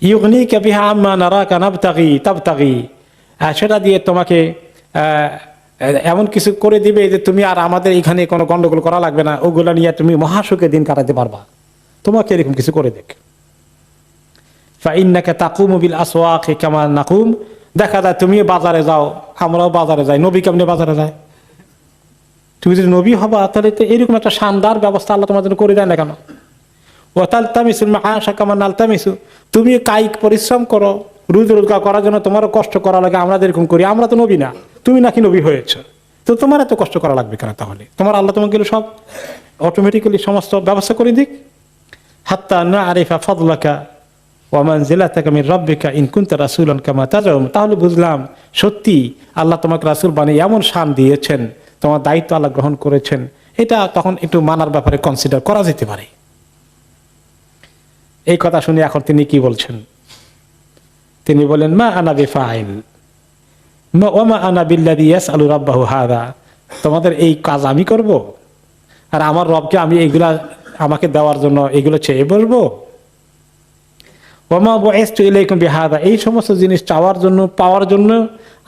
Speaker 1: ইউগনিকা বিহা আম্মা নারাকা তাবতাগি, সেটা দিয়ে তোমাকে এমন কিছু করে দিবে যে তুমি আর আমাদের এখানে কোনো গন্ডগোল করা লাগবে না, ওগুলা নিয়ে তুমি মহাসুখে দিন কাটাতে পারবা, তোমাকে এরকম কিছু করে দেখ। ফাইন্নাকা তাকুমু বিল আসওয়াকি কামা নাকুম, দেখা যায় তুমি বাজারে যাও, আমরাও বাজারে যাই, নবী কেমনে বাজারে যায়? তুমি যদি নবী হবা তাহলে তো এরকম একটা শানদার ব্যবস্থা আল্লাহ তোমার জন্য করে দেয় না কেন? ওয়া তালতামিসুল মাআশা কামা নালতামিসু, তুমি কায়িক পরিশ্রম করো, রোজগার করার জন্য তোমারও কষ্ট করা লাগে, আমরা যেরকম করি। আমরা তো নবী না, তুমি নাকি নবী হয়েছে, তো তোমার এত কষ্ট করা লাগবে কেন? তাহলে তোমার আল্লাহ তোমাকে সব অটোমেটিক্যালি সমস্ত ব্যবস্থা করে দিক। হাত্তা নাআরিফা ফাদলাকা ওয়া মানজিলাতাকা মির রাব্বিকা ইন কুনতা রাসূলান কামা তাজউম, তাহলে বুঝলাম সত্যি আল্লাহ তোমাকে রাসূল বানিয়ে এমন শান দিয়েছেন, তোমার দায়িত্ব আল্লাহ গ্রহণ করেছেন, এটা তখন একটু মানার ব্যাপারে কনসিডার করা যেতে পারে। এই কথা শুনে এখন তিনি কি বলছেন? তিনি বলেন, মা আনা বিফাইল ওয়া মা আনা বিল্লাযী ইয়াসআলু রাব্বাহু হাযা, তোমাদের এই কাজ আমি করব, আর আমার রবকে আমি এইগুলা আমাকে দেওয়ার জন্য এগুলো চেয়ে বলবো? ওয়া মা বুইস্তু ইলাইকুম বিহাযা, এই সমস্ত জিনিস চাওয়ার জন্য, পাওয়ার জন্য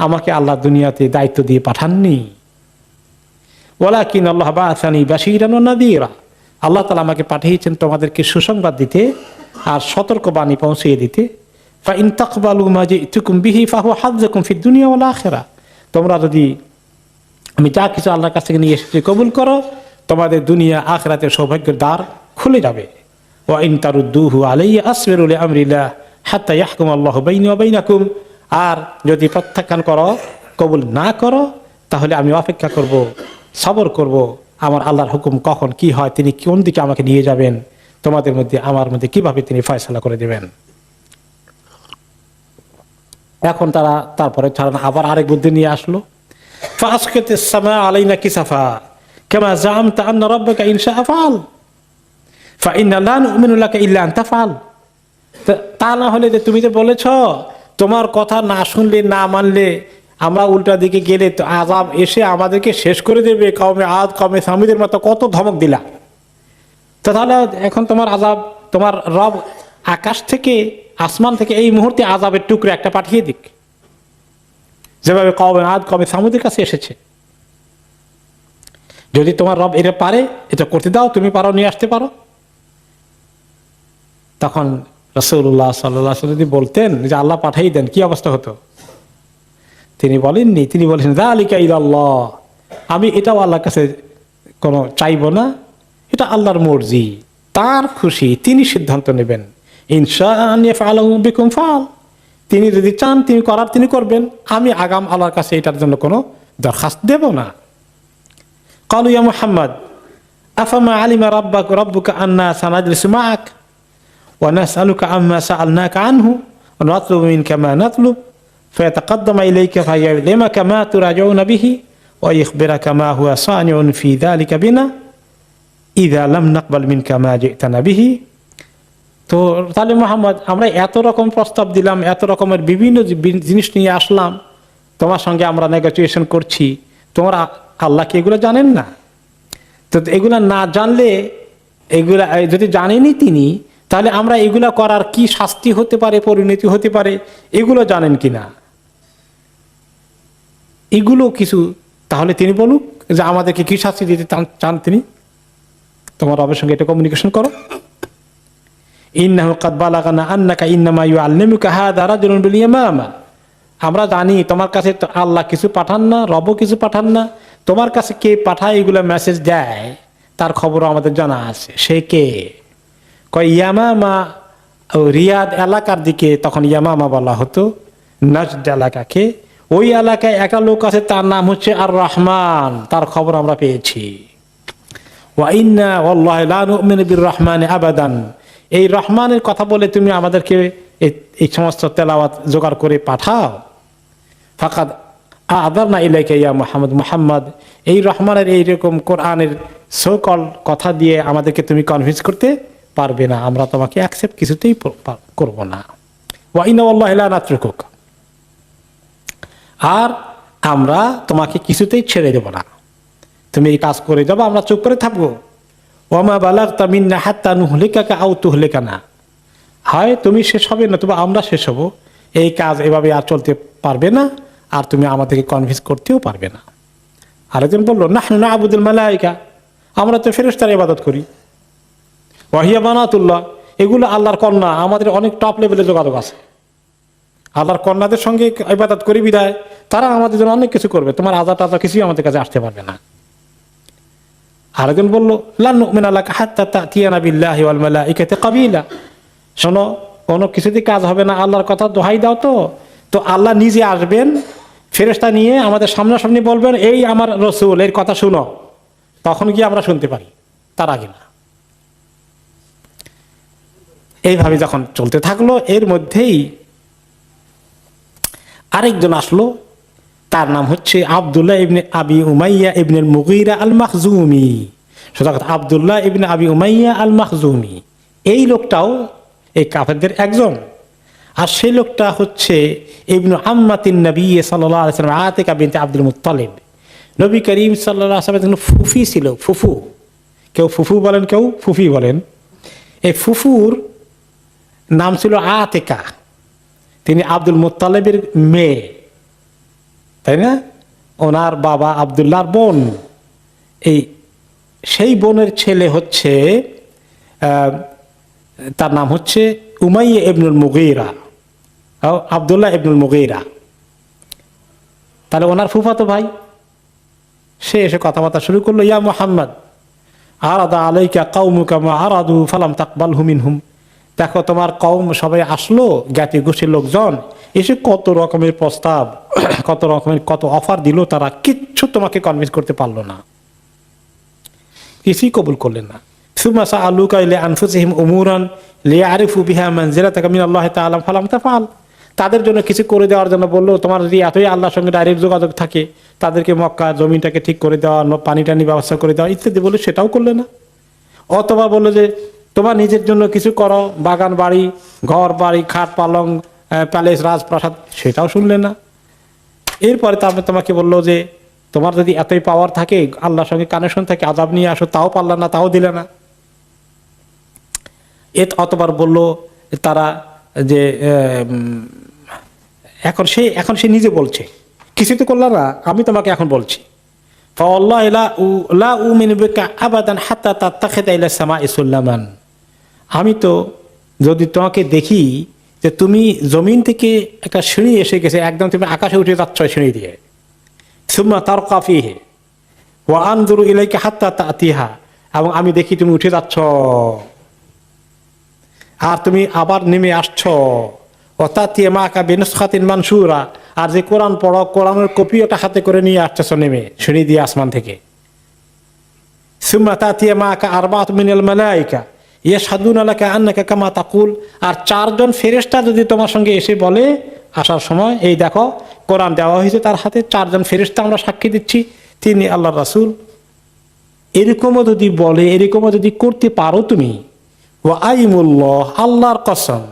Speaker 1: আমাকে আল্লাহ দুনিয়াতে দায়িত্ব দিয়ে পাঠাননি। ওয়ালাকিন আল্লাহ বাআসানি বাশীরান ওয়া নাযীরা, আল্লাহ তাআলা আমাকে পাঠিয়েছেন তোমাদেরকে সুসংবাদ দিতে আর সতর্কবাণী পৌঁছিয়ে দিতে। ফাইন তাকবালু মা জিতুকুম বিহি ফাহুয়া হাযযুকুম ফিদ দুনিয়া ওয়াল আখিরাহ, তোমরা যদি আমি যা কিছু আল্লাহর কাছ থেকে নিয়ে এসেছি কবুল করো, তোমাদের দুনিয়া আখিরাতের সৌভাগ্যের দ্বার খুলে যাবে। ওয়া ইন তারুদ্দুহু আলাইয়া আসবিরু লিআমরিল্লাহ হাত্তা ইয়াহকুমাল্লাহু বাইনি ওয়া বাইনাকুম, আর যদি প্রত্যাখ্যান করো, কবুল না করো, তাহলে আমি অপেক্ষা করব, সবর করব, আমার আল্লাহর হুকুম কখন কি হয়, তিনি কোন দিকে আমাকে নিয়ে যাবেন, তোমাদের মধ্যে আমার মধ্যে কিভাবে তিনি ফয়সালা করে দেবেন। এখন তারপরে আবার আরেক বুদ্ধি নিয়ে আসলো। ফাসকিতিস সামা আলাইনা কিসাফা কামা জাআমতা আন্না রাব্বাকা ইন শাআ ফাআল ফাইন্না লা নু'মিনু লাকা ইল্লা আন তাফআল। তা না হলে যে তুমি যে বলেছ তোমার কথা না শুনলে না মানলে আমরা উল্টা দিকে গেলে তো আযাব এসে আমাদেরকে শেষ করে দেবে, কওমে আদ কওমে সামুদের মতো কত ধমক দিলা। তো তাহলে এখন তোমার আযাব, তোমার রব আকাশ থেকে আসমান থেকে এই মুহূর্তে আযাবের টুকরো একটা পাঠিয়ে দিক, যেভাবে কওমে আদ কওমে সামুদের কাছে এসেছে। যদি তোমার রব এটা পারে, এটা করতে দাও, তুমি পারো, নিয়ে আসতে পারো। তখন রাসূলুল্লাহ সাল্লাল্লাহু আলাইহি ওয়াসাল্লাম যদি বলতেন যে আল্লাহ পাঠাই দেন, কি অবস্থা হতো? তিনি বলেননি, তিনি বলেছেন যালিকা ইলাল্লাহ, আমি এটাও আল্লাহর কাছে কোনো চাইবো না, এটা আল্লাহর মর্জি, তার খুশি, তিনি সিদ্ধান্ত নেবেন। ইনশাআন ইয়াফআলু বিকুম ফাল, তিনি যদি চান তিনি করার তিনি করবেন, আমি আগাম আল্লাহর কাছে এটার জন্য কোনো দরখাস্ত দেব না। ক্বালু ইয়া মুহাম্মদ আফামা আলিমা রাব্বুকা আন্না সানাজলিসু মা'াক ওয়া নাসআলুকা আম্মা সাআলনাকা আনহু ওয়া নাতলুবু মিনকা মা নাতলুব ফায়াতাকাদ্দামু ইলাইকা ফায়া'লামুকা মা তুরাজিউনা বিহি ওয়া ইখবিরাকা মা হুয়া সানিউন ফি যালিকা বিনা ইযা লাম নাকবাল মিনকা মা জি'তানা বিহি। তো তাহলে মুহাম্মদ, আমরা এত রকম প্রস্তাব দিলাম, এত রকমের বিভিন্ন জিনিস নিয়ে আসলাম, তোমার সঙ্গে আমরা নেগোসিয়েশন করছি, তোমরা আল্লাহ কি এগুলো জানেন না? তো এগুলা না জানলে, এগুলা যদি জানেনই তিনি, তাহলে আমরা এগুলা করার কি শাস্তি হতে পারে, পরিণতি হতে পারে, এগুলো জানেন কিনা? এগুলো কিছু তাহলে তিনি বলুক যে আমাদেরকে কি শাস্তি দিতে চান তিনি, তোমার রবের সঙ্গে এটা কমিউনিকেশন করো। ইন্নাহু কাদ বালাগানা আন্নাকা ইন্নামা ইউআল্লিমুকা হাযা রাজুলুন বিল ইয়ামামা, আমরা জানি তোমার কাছে তো আল্লাহ কিছু পাঠান না, রবও কিছু পাঠান না, তোমার কাছে কে পাঠায় এগুলো মেসেজ দেয় তার খবরও আমাদের জানা আছে। সে কে? কয় ইয়ামামা, রিয়াদ এলাকার দিকে তখন ইয়ামামা বলা হতো, নাজদ এলাকাকে। ওই এলাকায় একটা লোক আছে, তার নাম হচ্ছে আর রহমান, তার খবর আমরা পেয়েছি। ওয়া ইন্না ওয়াল্লাহি লা নু'মিনু বির রহমানি আবাদান, এই রহমানের কথা বলে তুমি আমাদেরকে এই সমস্ত তেলাওয়াত জোগাড় করে পাঠাও। ফাকাদ আদারনা ইলাইকা ইয়া মুহাম্মদ, মুহাম্মদ এই রহমানের এইরকম কোরআনের সকল কথা দিয়ে আমাদেরকে তুমি কনভিন্স করতে পারবে না, আমরা তোমাকে অ্যাকসেপ্ট কিছুতেই করব না। ওয়া ইন্না ওয়াল্লাহি লা নাতরুকুক, আর আমরা তোমাকে কিছুতেই ছেড়ে দেব না, তুমি এই কাজ করে যাবো, আমরা চুপ করে থাকবো। ওয়ামা বালাগতা মিন্না হাত্তা নুহলিকাকা আও তুহলিকানা, হয় তুমি শেষ হবে না তবে আমরা শেষ হব, এই কাজ এভাবে আর চলতে পারবে না, আর তুমি আমাদেরকে কনভিন্স করতেও পারবে না। আরেকজন বললো নাহনু না'বুদুল মালাইকা, আমরা তো ফেরেশতার ইবাদত করি। ওয়া হিয়া বানাতুল্লাহ, এগুলো আল্লাহর কন্যা, আমাদের অনেক টপ লেভেলে যোগাযোগ আছে, আল্লাহর কন্যাদের সঙ্গে ইবাদত করি বিদায় তারা আমাদের জন্য অনেক কিছু করবে, তোমার আযাব টাযাব কিছুই আমাদের কাছে আসতে পারবে না। আরেকজন বলল লা নু'মিনা লাকা হাত্তা তা'তিয়ানা বিল্লাহি ওয়াল মালাইকাতি কাবিলা, শোনো কোনো কিছুতেই কাজ হবে না, আল্লাহর কথা দোহাই দাও। তো আল্লাহ নিজে আসবেন ফেরেশতা নিয়ে, আমাদের সামনাসামনি বলবেন এই আমার রাসূল, এর কথা শুনো, তখন গিয়ে আমরা শুনতে পারি, তার আগে না। এইভাবে যখন চলতে থাকলো, এর মধ্যেই আরেকজন আসলো, তার নাম হচ্ছে আব্দুল্লাহ ইবনে আবি উমাইয়া ইবনে মুগীরা আল মাখজুমি। সুতরাং আব্দুল্লাহ ইবনে আবি উমাইয়া আল মাখজুমি, এই লোকটাও এই কাফেরদের একজন। আর সেই লোকটা হচ্ছে ইবনু আম্মাতিন নবী সাল্লাল্লাহু আলাইহি ওয়াসাল্লাম আতিকা বিনতে আব্দুল মুত্তালিব, নবী করিম সাল্লাল্লাহু আলাইহি ওয়াসাল্লামের ফুফি ছিল, ফুফু, কেউ ফুফু বলেন কেউ ফুফি বলেন। এই ফুফুর নাম ছিল আতিকা, তিনি আব্দুল মুত্তালিবের মেয়ে, তাই না? ওনার বাবা আব্দুল্লাহর বোন, এই সেই বোনের ছেলে হচ্ছে তার নাম হচ্ছে উমাইয়া ইবনুল মুগীরা, আব্দুল্লাহ ইবনুল মুগীরা। তাহলে ওনার ফুফাতো ভাই, সে এসে কথাবার্তা শুরু করলো, ইয়া মুহাম্মদ আরাদা আলাইকা কওমুকা মা আরাদু ফালাম তাকবালহু মিনহুম, দেখো তোমার কওম সবাই আসলো, জ্ঞাতি গোষ্ঠীর লোকজন এসে কত রকমের প্রস্তাব, কত রকমের কত অফার দিল, তারা কিচ্ছু তোমাকে কনভিন্স করতে পারলো না, কিছুই কবুল করলেন না। সুম্মা সাআলুকা লিআনফুসিহিম উমুরান লিয়ারিফু বিহা মানজিলাতাকা মিনাল্লাহি তাআলা ফালাম তাফআল, তাদের জন্য কিছু করে দেওয়ার জন্য বললো, তোমার যদি এতই আল্লাহর সঙ্গে ডাইরেক্ট যোগাযোগ থাকে, তাদেরকে মক্কা জমিটাকে ঠিক করে দেওয়া, পানি টানি ব্যবস্থা করে দেওয়া ইত্যাদি বলে, সেটাও করলে না। অথবা বললো যে তোমার নিজের জন্য কিছু করো, বাগান বাড়ি, ঘর বাড়ি, খাট পালং, প্যালেস, রাজপ্রাসাদ, সেটাও শুনলে না। এরপরে তারপরে তোমাকে বললো যে তোমার যদি এতই পাওয়ার থাকে, আল্লাহর সঙ্গে কানেকশন থাকে, আযাব নিয়ে আসো, তাও পারলা না, তাও দিলে না। অতবার বললো তারা যে এখন সে নিজে বলছে, কিছু তো করলা না, আমি তোমাকে এখন বলছি, আমি তো যদি তোমাকে দেখি যে তুমি জমিন থেকে একটা সিঁড়ি এসে গেছে, একদম তুমি আকাশে উঠে যাচ্ছ সিঁড়ি দিয়ে, সুম্মা তারকা ফিহি ওয়া আনজুরু ইলাইকা হাত্তা তাতিহা, এবং আমি দেখি তুমি উঠে যাচ্ছ আর তুমি আবার নেমে আসছো, অতাতিয়া মাকা বিনুসখাতিন মানসুরা, আর যে কোরআন পড়ো, কোরআনের কপি ওটা হাতে করে নিয়ে আসতেছ নেমে সিঁড়ি দিয়ে আসমান থেকে। সুম্মা তাতিয়া মাকা আরবাআতু মিনাল মালাইকা ইয়াশহাদুনা লাকা আন্নাকা কামা তাকুল, আর 4 জন ফেরেশতা যদি তোমার সঙ্গে এসে বলে আসার সময়, এই দেখো কোরআন দেওয়া হয়েছে তার হাতে, 4 জন ফেরেশতা আমরা সাক্ষী দিচ্ছি তিনি আল্লাহর রাসূল, এরকমও যদি বলে, এরকমও যদি করতে পারো তুমি, ওয়া আইমুল্লাহ, আল্লাহর কসম,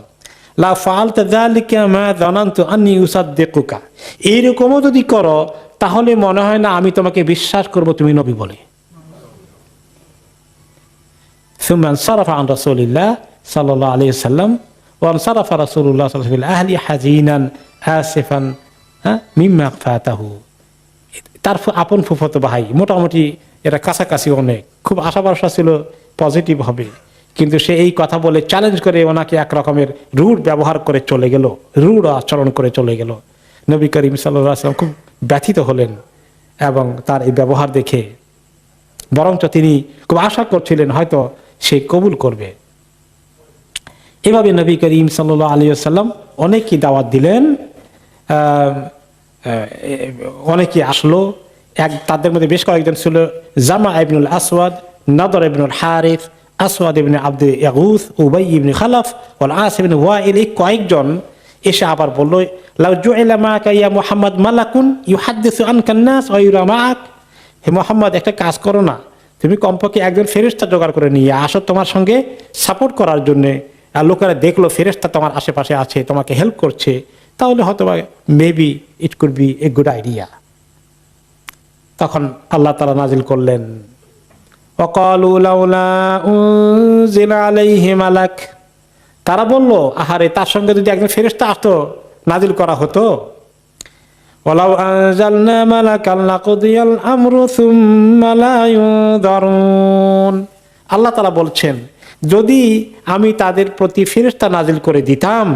Speaker 1: লা ফাআলতা যালিকা মা যানানতু আন্নী উসাদ্দিকুকা, এইরকমও যদি করো তাহলে মনে হয় না আমি তোমাকে বিশ্বাস করব তুমি নবী বলে। সুম্মা ইনসারাফা আন রাসূলিল্লাহ সাল্লাল্লাহু আলাইহি ওয়াসাল্লাম ওয়া ইনসারাফা রাসূলুল্লাহ সাল্লাল্লাহু আলাইহি ওয়াসাল্লাম আহলি হাজিনান আসিফান মিম্মা ফাতাহু। তার আপন ফুফাতো ভাই, মোটামুটি এরা কাছাকাছি, অনেক খুব আশা ভরসা ছিল পজিটিভ হবে, কিন্তু সে এই কথা বলে চ্যালেঞ্জ করে ওনাকে এক রকমের রূঢ় ব্যবহার করে চলে গেল, রূঢ় আচরণ করে চলে গেল। নবী করিম সাল্লাল্লাহু আলাইহি ওয়াসাল্লাম খুব ব্যথিত হলেন এবং তার এই ব্যবহার দেখে, বরঞ্চ তিনি খুব আশা করছিলেন হয়তো সে কবুল করবে। এভাবে নবী করিম সাল্লাল্লাহু আলাইহি ওয়াসাল্লাম অনেকই দাওয়াত দিলেন, অনেকে আসলো। তাদের মধ্যে বেশ কয়েকজন ছিল জামা ইবনুল আসওয়াদ, নদর ইবনুল হারিস, আসওয়াদ ইবনে আব্দুল ইয়াগুস, উবাই ইবনে খালাফ, ওয়াল আস ইবনে ওয়াইল, এই কয়েকজন এসে আবার বলল, লাউ জুইলা মাকা ইয়া মুহাম্মদ মালাকুন ইউহাদ্দিসু আনকা নাস ওয়া ইউরা মাক, হে মুহাম্মদ একটা কাজ করো না, তুমি কমপক্ষে একজন ফেরেশতা জোগাড় করে নিয়ে আসো তোমার সঙ্গে সাপোর্ট করার জন্য, আর লোকেরা দেখলো ফেরেশতা তোমার আশেপাশে আছে, তোমাকে হেল্প করছে, তাহলে হয়তো maybe it could B a good idea. তখন আল্লাহ তাআলা নাজিল করলেন, ওয়াকালু লাউলা উনজিলা আলাইহি মালাক, তারা বলল আহারে তার সঙ্গে যদি একজন ফেরেশতা আসতো নাজিল করা হতো। ওয়ালাউ আনজালনা মালাকান লাকুদিয়াল আমরু সুম্মা লা ইউনজারুন, আল্লাহ তাআলা বলছেন যদি আমি তাদের প্রতি ফেরেশতা নাজিল করে দিতাম,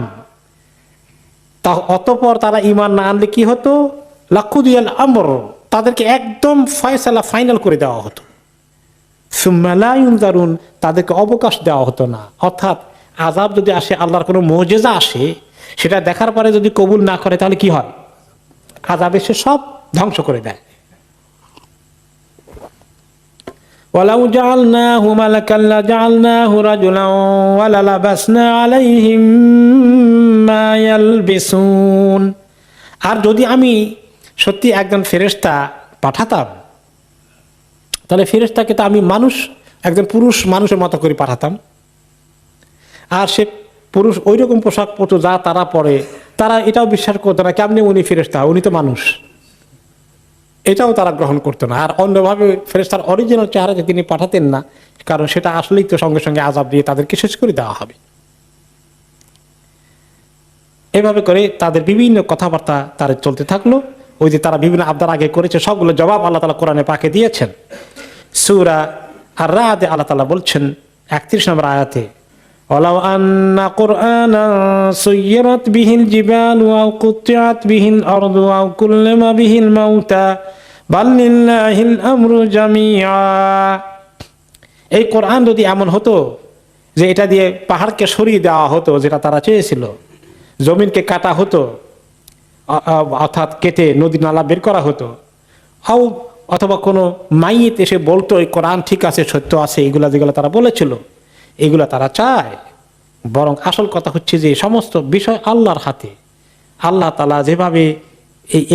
Speaker 1: তা অতঃপর তারা ঈমান না আনলে কি হতো, লাকুদিয়াল আমর, তাদেরকে একদম ফয়সালা ফাইনাল করে দেওয়া হতো, সুম্মা লা ইউনজারুন, তাদেরকে অবকাশ দেওয়া হতো না। অর্থাৎ আযাব যদি আসে, আল্লাহর কোনো মুজিজা আসে, সেটা দেখার পরে যদি কবুল না করে তাহলে কি হয়, আযাব এসে সব ধ্বংস করে দেয়। ওয়ালাউ জাআলনাহু মালাকান লাজাআলনাহু রাজুলান ওয়া লালাবাসনা আলাইহিম মা ইয়ালবিসুন, আর যদি আমি সত্যি একজন ফেরেশতা পাঠাতাম, তাহলে ফেরেশতাকে তো আমি মানুষ, একজন পুরুষ মানুষের মতো করে পাঠাতাম, আর সে পুরুষ ওই রকম পোশাক পরতো যা তারা পরে, তারা এটাও বিশ্বাস করতো না কেমনি উনি ফেরেশতা, উনি তো মানুষ, এটাও তারা গ্রহণ করতো না। আর অন্যভাবে ফেরেশতার অরিজিনাল চেহারাকে তিনি পাঠাতেন না, কারণ সেটা আসলেই তো সঙ্গে সঙ্গে আযাব দিয়ে তাদেরকে শেষ করে দেওয়া হবে। এভাবে করে তাদের বিভিন্ন কথাবার্তা তারা চলতে থাকলো। ওই যে তারা বিভিন্ন আবদার আগে করেছে, সবগুলো জবাব আল্লাহ তাআলা কোরআনে পাকে দিয়েছেন। সূরা আর-রা'দে আল্লাহ তাআলা বলছেন 31 নম্বর আয়াতে, ওয়ালাউ আন্না কুরআনান সুয়্যিরাত বিহিল জিবালু আও কুতিআত বিহিল আরদু আও কুল্লিমা বিহিল মাউতা বাল লিল্লাহিল আমরু জামিআ, এই কোরআন যদি এমন হতো যে এটা দিয়ে পাহাড়কে সরিয়ে দেওয়া হতো, যেটা তারা চেয়েছিল, জমিনকে কাটা হতো, অর্থাৎ কেটে নদী নালা বের করা হতো, অথবা কোনো মাইয়িত এসে বলতো এই কোরআন ঠিক আছে, সত্য আছে, এগুলা যেগুলো তারা বলেছিল এগুলা তারা চায়। বরং আসল কথা হচ্ছে যে সমস্ত বিষয় আল্লাহর হাতে, আল্লাহ তাআলা যেভাবে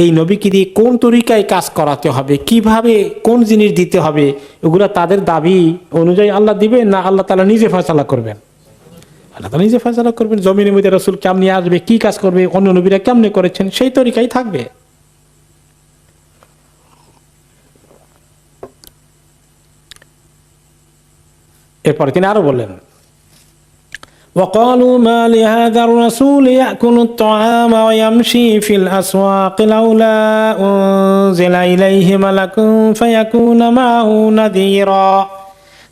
Speaker 1: এই নবীকে দিয়ে কোন তরিকায় কাজ করাতে হবে, কিভাবে কোন জিনিস দিতে হবে, ওগুলো তাদের দাবি অনুযায়ী আল্লাহ দিবেন না আল্লাহ তাআলা নিজে ফয়সালা করবেন? আল্লাহ তাআলা নিজে ফয়সালা করবেন। জমিনের মধ্যে রাসূল কেমনে আসবে, কি কাজ করবে, অন্য নবীরা কেমনে করেছেন, সেই তরিকাই থাকবে। এরপরে তিনি আরো বললেন, وقالوا ما لهذا الرسول يأكل الطعام ويمشي في الأسواق لولا أنزل إليه ملك فيكون معه نذيرا।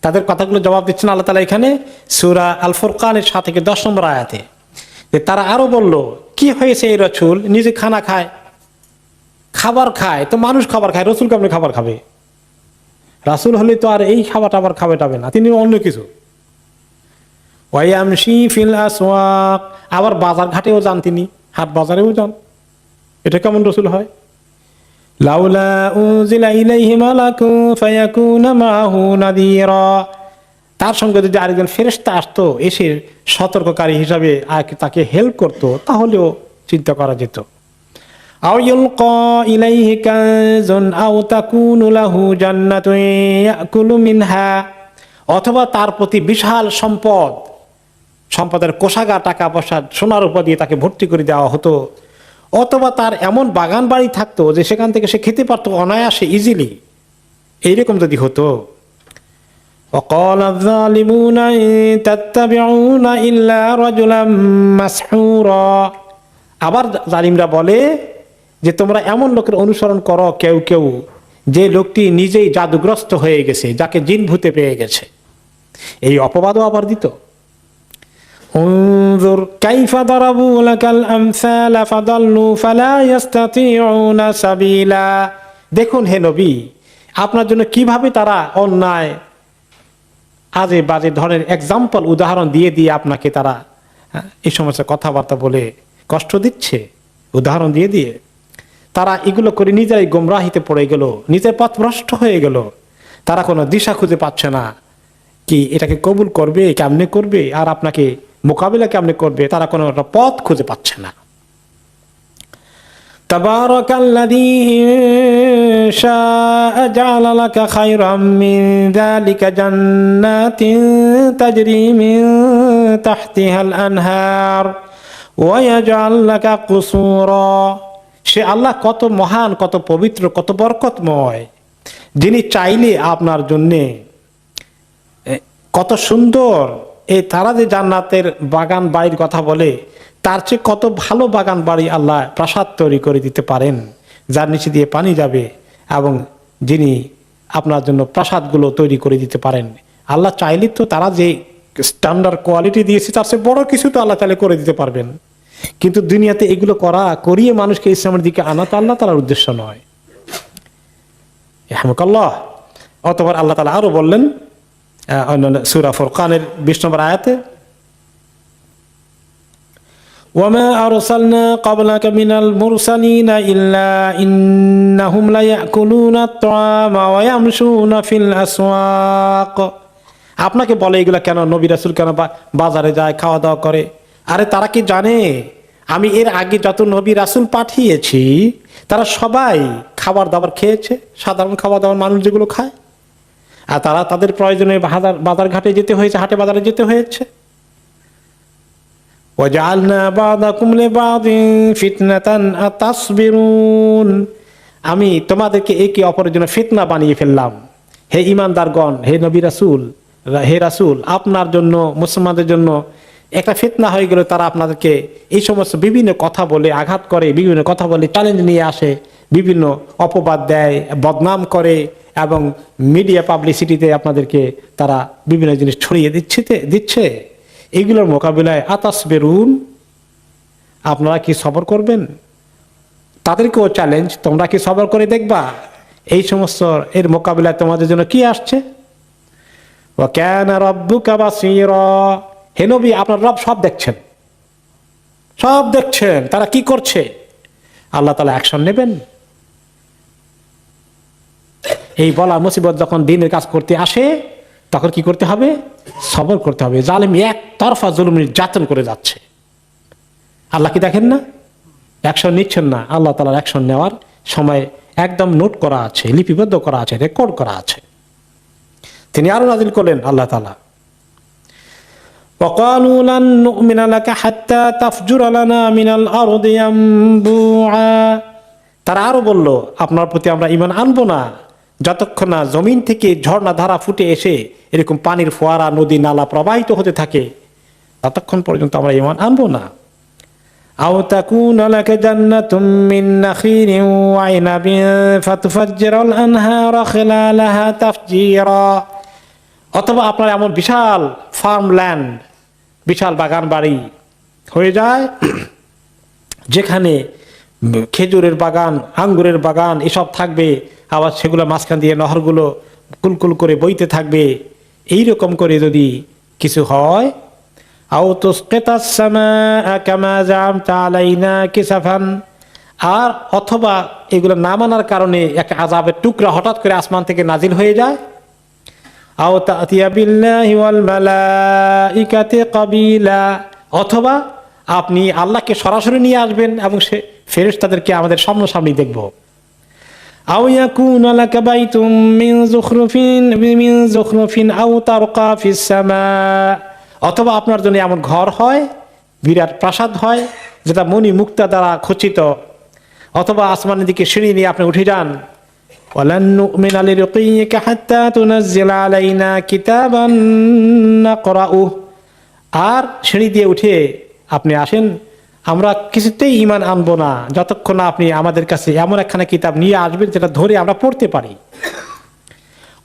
Speaker 1: তাদের কথাগুলো জবাব দিচ্ছেন আল্লাহ তাআলা এখানে সূরা আল ফুরকানের 7 থেকে 10 নম্বর আয়াতে। যে তারা আরো বলল, কি হয়েছে এই রাসূল নিজে খানা খায়, খাবার খায়, তো মানুষ খাবার খায়, রাসূল কেমনে খাবার খাবে? রাসূল হলে তো আর এই খাবার টাবার খাবে না, তিনি অন্য কিছু। ওয়ায়ামশি ফিল আসওয়াক, আবার বাজার ঘাটেও যান, তিনি হাট বাজারেও যান, এটা কেমন রাসূল হয়? লাউলা উনজিলা ইলাইহি মালাকুন ফায়াকুনা মাহু নাযীরা, তার সঙ্গে যদি আরেকজন ফেরেশতা আসতো এসে সতর্ককারী হিসাবে তাকে হেল্প করতো, তাহলেও চিন্তা করা যেত। আও ইউলকা ইলাইহি কানজুন আও তাকুনু লাহু জান্নাতুন ইয়াকুলু মিনহা, অথবা তার প্রতি বিশাল সম্পদের কোষাগার, টাকা পয়সা, সোনার উপর দিয়ে তাকে ভর্তি করে দেওয়া হতো, অথবা তার এমন বাগান বাড়ি থাকতো যে সেখান থেকে সে খেতে পারতো অনায়াসে, ইজিলি। এইরকম যদি হতো। وقال الظالمون إن تتبعون إلا رجلا مسحورا, আবার জালিমরা বলে যে তোমরা এমন লোকের অনুসরণ করো কেউ কেউ যে লোকটি নিজেই জাদুগ্রস্ত হয়ে গেছে, যাকে জিন ভূতে পেয়ে গেছে। এই অপবাদও আবার দিত। انظر كيف ضربوا لك الأمثال فضلوا فلا يستطيعون سبيلا, দেখুন হে নবী, আপনার জন্য কিভাবে তারা অন্যায় আজে বাজে ধরনের এক্সাম্পল, উদাহরণ দিয়ে দিয়ে আপনাকে তারা এই সমস্ত কথাবার্তা বলে কষ্ট দিচ্ছে, উদাহরণ দিয়ে দিয়ে তারা এগুলো করে নিজেরাই গোমরাহিতে পড়ে গেল, নিজের পথভ্রষ্ট হয়ে গেল। তারা কোনো দিশা খুঁজে পাচ্ছে না, কি এটাকে কবুল করবে, কেমনে করবে, আর আপনাকে মোকাবিলা কেমনে করবে, তারা কোনো একটা পথ খুঁজে পাচ্ছে না। তাবারাকাল্লাযী শাআ জাআলা লাকা খায়রাম মিন যালিকা জান্নাতিন তাজরি মিন তাহতিহাল আনহার ওয়া ইয়াজআল লাকা কুসুরা, সে আল্লাহ কত মহান, কত পবিত্র, কত বরকতময়, যিনি চাইলে আপনার জন্যে কত সুন্দর, এই তারা যে জান্নাতের বাগান বাড়ির কথা বলে, তার চেয়ে কত ভালো বাগান বাড়ি আল্লাহ প্রাসাদ তৈরি করে দিতে পারেন, যার নিচে দিয়ে পানি যাবে, এবং যিনি আপনার জন্য প্রাসাদগুলো তৈরি করে দিতে পারেন। আল্লাহ চাইলে তো তারা যে স্ট্যান্ডার্ড কোয়ালিটি দিয়েছে তার চেয়ে বড় কিছু তো আল্লাহ চাইলে করে দিতে পারবেন। কিন্তু দুনিয়াতে এগুলো করিয়ে মানুষকে ইসলামের দিকে আনা তো আল্লাহ তাআলার উদ্দেশ্য নয়। রাহমাকাল্লাহ। অতঃপর আল্লাহ তাআলা আরো বললেন সূরা ফুরকানের 20 নম্বর আয়াতে, ওয়ামা আরসালনা ক্বাবলাকা মিনাল মুরসালিনা ইল্লা ইন্নাহুম লায়াকুলুনা আত-তাআমা ওয়া ইয়ামশুনা ফিল আসওয়াক। আপনাকে বলে এগুলা কেন, নবী রাসূল কেন বাজারে যায়, খাওয়া দাওয়া করে? আরে তারা কি জানে আমি এর আগে যত নবী রাসূল পাঠিয়েছি তারা সবাই খাবার দাবার খেয়েছে, সাধারণ খাবার দাবার মানুষ যেগুলো খায়, আর তারা তাদের প্রয়োজনে বাজার ঘাটে যেতে হয়েছে, হাটে বাজারে যেতে হয়েছে। ওয়াজআলনা বা'দাকুম লিবা'দিন ফিতনাতান আতাসবিরুন, আমি তোমাদেরকে একে অপরের জন্য ফিতনা বানিয়ে ফেললাম। হে ঈমানদারগণ, হে নবী রাসূল, হে রাসূল, আপনার জন্য, মুসলমানদের জন্য একটা ফিতনা হয়ে গেল। তারা আপনাদেরকে এই সমস্ত বিভিন্ন কথা বলে আঘাত করে, বিভিন্ন কথা বলে চ্যালেঞ্জ নিয়ে আসে, বিভিন্ন অপবাদ দেয়, বদনাম করে, এবং মিডিয়া পাবলিসিটিতে আপনাদেরকে তারা বিভিন্ন জিনিস ছড়িয়ে দিচ্ছে। এইগুলোর মোকাবিলায় আতাসবিরুন, আপনারা কি সবর করবেন? তাদেরকেও চ্যালেঞ্জ, তোমরা কি সবর করে দেখবা এই সমস্ত এর মোকাবিলায় তোমাদের জন্য কি আসছে? ওয়া কানা রাব্বুকা বাসীরা, হে নবী আপনার রব সব দেখছেন, সব দেখছেন তারা কি করছে। আল্লাহ তাআলা অ্যাকশন নেবেন। এই বলা মুসিবত যখন দিনের কাজ করতে আসে তখন কি করতে হবে? সবর করতে হবে। জালিম এক তরফা জুলুম নির্যাতন করে যাচ্ছে, আল্লাহ কি দেখেন না? অ্যাকশন নিচ্ছেন না, আল্লাহ তাআলার অ্যাকশন নেওয়ার সময় একদম নোট করা আছে, লিপিবদ্ধ করা আছে, রেকর্ড করা আছে। তিনি আরো নাজিল করলেন আল্লাহ তাআলা, وقالوا لن نؤمن لك حتى تفجر لنا من الأرض ينبوعا। তারা আরো বলল, আপনার প্রতি আমরা ঈমান আনবো না যতক্ষণ না জমিন থেকে ঝর্ণা ধারা ফুটে এসে এরকম পানির ফোয়ারা, নদী নালা প্রবাহিত হতে থাকে, ততক্ষণ পর্যন্ত আমরা ঈমান আনবো না। আও তাকুনা লাকা জান্নাতুম মিন নাখিলিন ওয়া ইনাবিন ফাতুফাজ্জিরাল আনহারা খিলালাহা তাফজিরা। অথবা আপনার এমন বিশাল ফার্মল্যান্ড, বিশাল বাগান বাড়ি হয়ে যায় যেখানে খেজুরের বাগান, আঙ্গুরের বাগান এসব থাকবে, আবার সেগুলো মাঝখান দিয়ে নহরগুলো কুলকুল করে বইতে থাকবে। এইরকম করে যদি কিছু হয়, আও তুসকিতাস সামাআ কামা জামতা আলাইনা কিসাফান, আর অথবা এগুলো না মানার কারণে একটা আযাবের টুকরা হঠাৎ করে আসমান থেকে নাজিল হয়ে যায়, আও তাতিয়া বিল্লাহি ওয়াল মালাইকাতি কাবিলা, অথবা আপনি আল্লাহকে সরাসরি নিয়ে আসবেন এবং সে ফেরেশতাদেরকে আমাদের সামনাসামনি দেখব। আও ইয়াকুনা লাকা বাইতুম মিন যুখরুফিন আও তারকা ফিস সামা, অথবা আপনার জন্য এমন ঘর হয়, বিরাট প্রাসাদ হয় যেটা মণি মুক্তা দ্বারা খচিত, অথবা আসমানের দিকে সিঁড়ি নিয়ে আপনি উঠে যান। ওয়ালান নুমিনা লিরুকিয়িকা হাত্তা তুনাজ্জিলা আলাইনা কিতাবান নাকরাউ, আর সিঁড়ি দিয়ে উঠে আপনি আসেন, আমরা কিছুতেই ঈমান আনবো না যতক্ষণ না আপনি আমাদের কাছে এমন একখানা কিতাব নিয়ে আসবেন যেটা ধরে আমরা পড়তে পারি।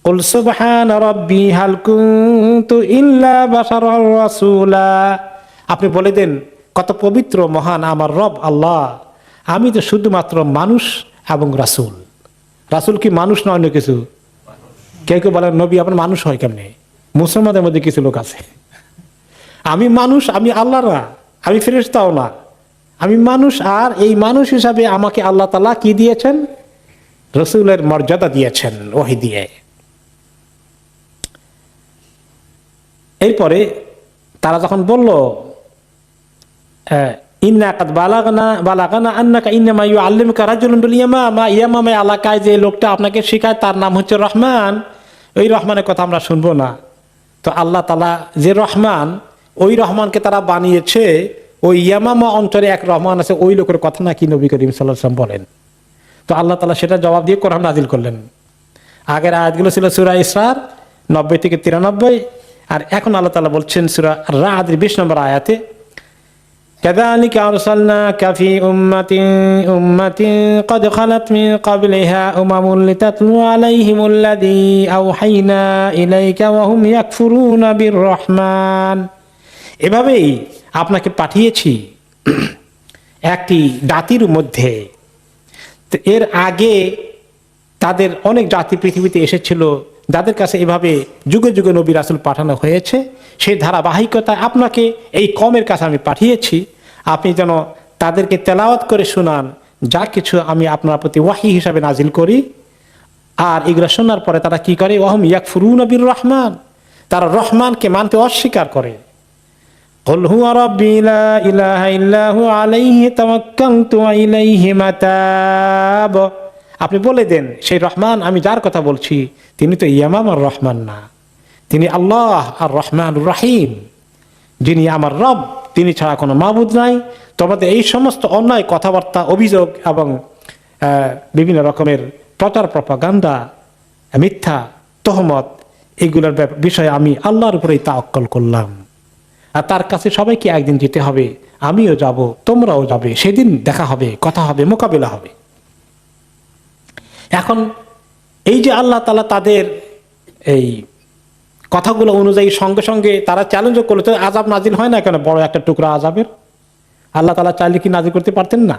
Speaker 1: কুল সুবহান রাব্বি হাল কুনতু ইল্লা বাশারার রাসূলা, আপনি বলে দেন, কত পবিত্র মহান আমার রব আল্লাহ, আমি তো শুধুমাত্র মানুষ এবং রাসূল। রাসূল কি মানুষ না অন্য কিছু? কেউ কেউ বলেন নবী আপনার মানুষ হয় কেমনে? মুসলমানদের মধ্যে কিছু লোক আছে, আমি মানুষ, আমি আল্লাহ না, আমি ফেরেশতাও না, আমি মানুষ। আর এই মানুষ হিসাবে আমাকে আল্লাহ তাআলা কি দিয়েছেন? রাসূলের মর্যাদা দিয়েছেন ওহী দিয়ে। এরপরে তারা যখন বলল ইন্না কাদ বালাগানা আন্নাকা ইন্নামা ইউআল্লিমুকা রাজুলুন বিল ইয়ামামা, ইয়ামামা এলাকায় যে লোকটা আপনাকে শেখায় তার নাম হচ্ছে রহমান, ওই রহমানের কথা আমরা শুনবো না। তো আল্লাহ তাআলা যে রহমান, ওই রহমানকে তারা বানিয়েছে, ওই ইয়ামামা অঞ্চলে এক রহমান আছে, ওই লোকের কথা নাকি নবী করিম সাল্লাল্লাহু আলাইহি ওয়াসাল্লাম বলেন। তো আল্লাহ তাআলা সেটা জবাব দিয়ে কোরআন নাজিল করলেন। আগের আয়াতগুলো ছিল সূরা ইসরার 90 থেকে 93, আর এখন আল্লাহ তাআলা বলছেন সূরা আর-রা'দ 20 নম্বর আয়াতে, কাযালিকা আরসালনাকা ফি উম্মাতিন ক্বাদ খালাত মিন ক্বাবলিহা উমামুন লিতাতলু আলাইহিমুল্লাযী আওহাইনা ইলাইকা ওয়া হুম ইয়াকফুরুনা বির রহমান। এভাবেই আপনাকে পাঠিয়েছি একটি জাতির মধ্যে। এর আগে তাদের অনেক জাতি পৃথিবীতে এসেছিল যাদের কাছে এভাবে যুগে যুগে নবী রাসূল পাঠানো হয়েছে। সেই ধারাবাহিকতায় আপনাকে এই কওমের কাছে আমি পাঠিয়েছি, আপনি যেন তাদেরকে তেলাওয়াত করে শোনান যা কিছু আমি আপনার প্রতি ওয়াহী হিসাবে নাজিল করি। আর এগুলো শোনার পরে তারা কি করে? ওয়াহুম ইয়াকফুরুনা বির রহমান, তারা রহমানকে মানতে অস্বীকার করে। কুল হুয়া রাব্বি লা ইলাহা ইল্লা হু আলাইহি তাওয়াক্কালতু ওয়া ইলাইহি মাতাব, আপনি বলে দেন সেই রহমান আমি যার কথা বলছি তিনি তো ইয়ামাম আর রহমান না, তিনি আল্লাহ আর রহমানুর রহিম, যিনি আমার রব, তিনি ছাড়া কোনো মাবুদ নাই। তোমাদের এই সমস্ত অন্যায় কথাবার্তা, অভিযোগ এবং বিভিন্ন রকমের প্রচার প্রপাগান্ডা, মিথ্যা তহমত, এগুলোর বিষয়ে আমি আল্লাহর উপরেই তাওয়াক্কুল করলাম। আর তার কাছে সবাইকে একদিন যেতে হবে, আমিও যাব, তোমরাও যাবে, সেদিন দেখা হবে, কথা হবে, মোকাবিলা হবে। এখন এই যে আল্লাহ তাআলা তাদের এই কথাগুলো অনুযায়ী সঙ্গে সঙ্গে তারা চ্যালেঞ্জও করলো, তো আযাব নাজিল হয় না কেন? বড় একটা টুকরা আযাবের আল্লাহ তাআলা চাইলে কি নাজিল করতে পারতেন না?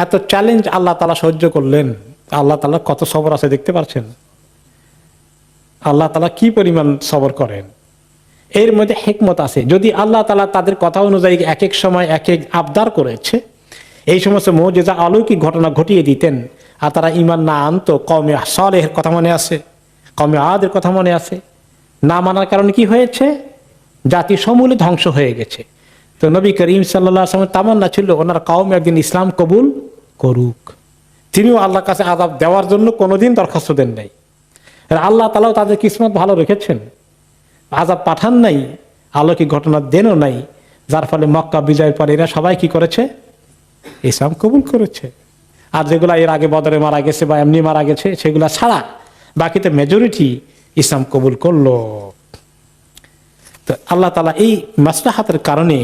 Speaker 1: এত চ্যালেঞ্জ আল্লাহ তাআলা সহ্য করলেন। আল্লাহ তাআলা কত সবর আছে দেখতে পাচ্ছেন। আল্লাহ তাআলা কি পরিমাণ সবর করেন, এর মধ্যে হিকমত আছে। যদি আল্লাহ তাআলা তাদের কথা অনুযায়ী এক এক সময় এক এক আবদার করেছে, এই সমস্ত মুজিজা অলৌকিক ঘটনা ঘটিয়ে দিতেন, আর তারা ঈমান না আনতো, কওমে সালেহের কথা মনে আছে, কওমে আদের কথা মনে আছে, না মানার কারণে কি হয়েছে? জাতি সমূলে ধ্বংস হয়ে গেছে। তো নবী করিম সাল্লাল্লাহু আলাইহি ওয়াসাল্লামের তামান্না ছিল ওনার কওম একদিন ইসলাম কবুল করুক। তিনিও আল্লাহর কাছে আযাব দেওয়ার জন্য কোনোদিন দরখাস্ত দেন নাই। আর আল্লাহ তাআলাও তাদের কিসমত ভালো রেখেছেন, আযাব পাঠান নাই, অলৌকিক ঘটনা দেনও নাই, যার ফলে মক্কা বিজয়ের পরে এরা সবাই কি করেছে? ইসলাম কবুল করেছে। আর যেগুলা এর আগে বদরে মারা গেছে বা এমনি মারা গেছে সেগুলা ছাড়া বাকিতে মেজরিটি ইসলাম কবুল করলো। তো আল্লাহ তাআলা এই মাসলাহাতের কারণে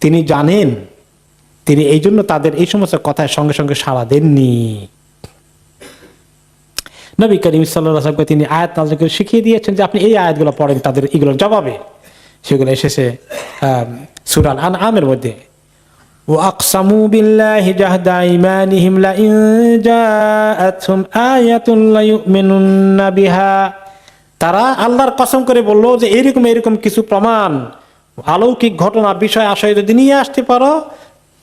Speaker 1: তিনি জানেন, তিনি এই জন্য তাদের এই সমস্ত কথায় সঙ্গে সঙ্গে সাড়া দেননি। নবী করিম সাল্লাল্লাহু আলাইহি ওয়াসাল্লামকে তিনি আয়াত নাযিল করে শিখিয়ে দিয়েছেন যে আপনি এই আয়াতগুলো পড়েন তাদের এগুলোর জবাবে। সেগুলো এসেছে সূরা আল-আনআমের মধ্যে। وَأَقْسَمُوا بِاللَّهِ جَهْدَ أَيْمَانِهِمْ لَئِن جَاءَتْهُمْ آيَةٌ لَيُؤْمِنُنَّ بِهَا। তারা আল্লাহর কসম করে বলল যে এরকম এরকম কিছু প্রমাণ, অলৌকিক ঘটনা, বিষয় আশয় যদি নিয়ে আসতে পারো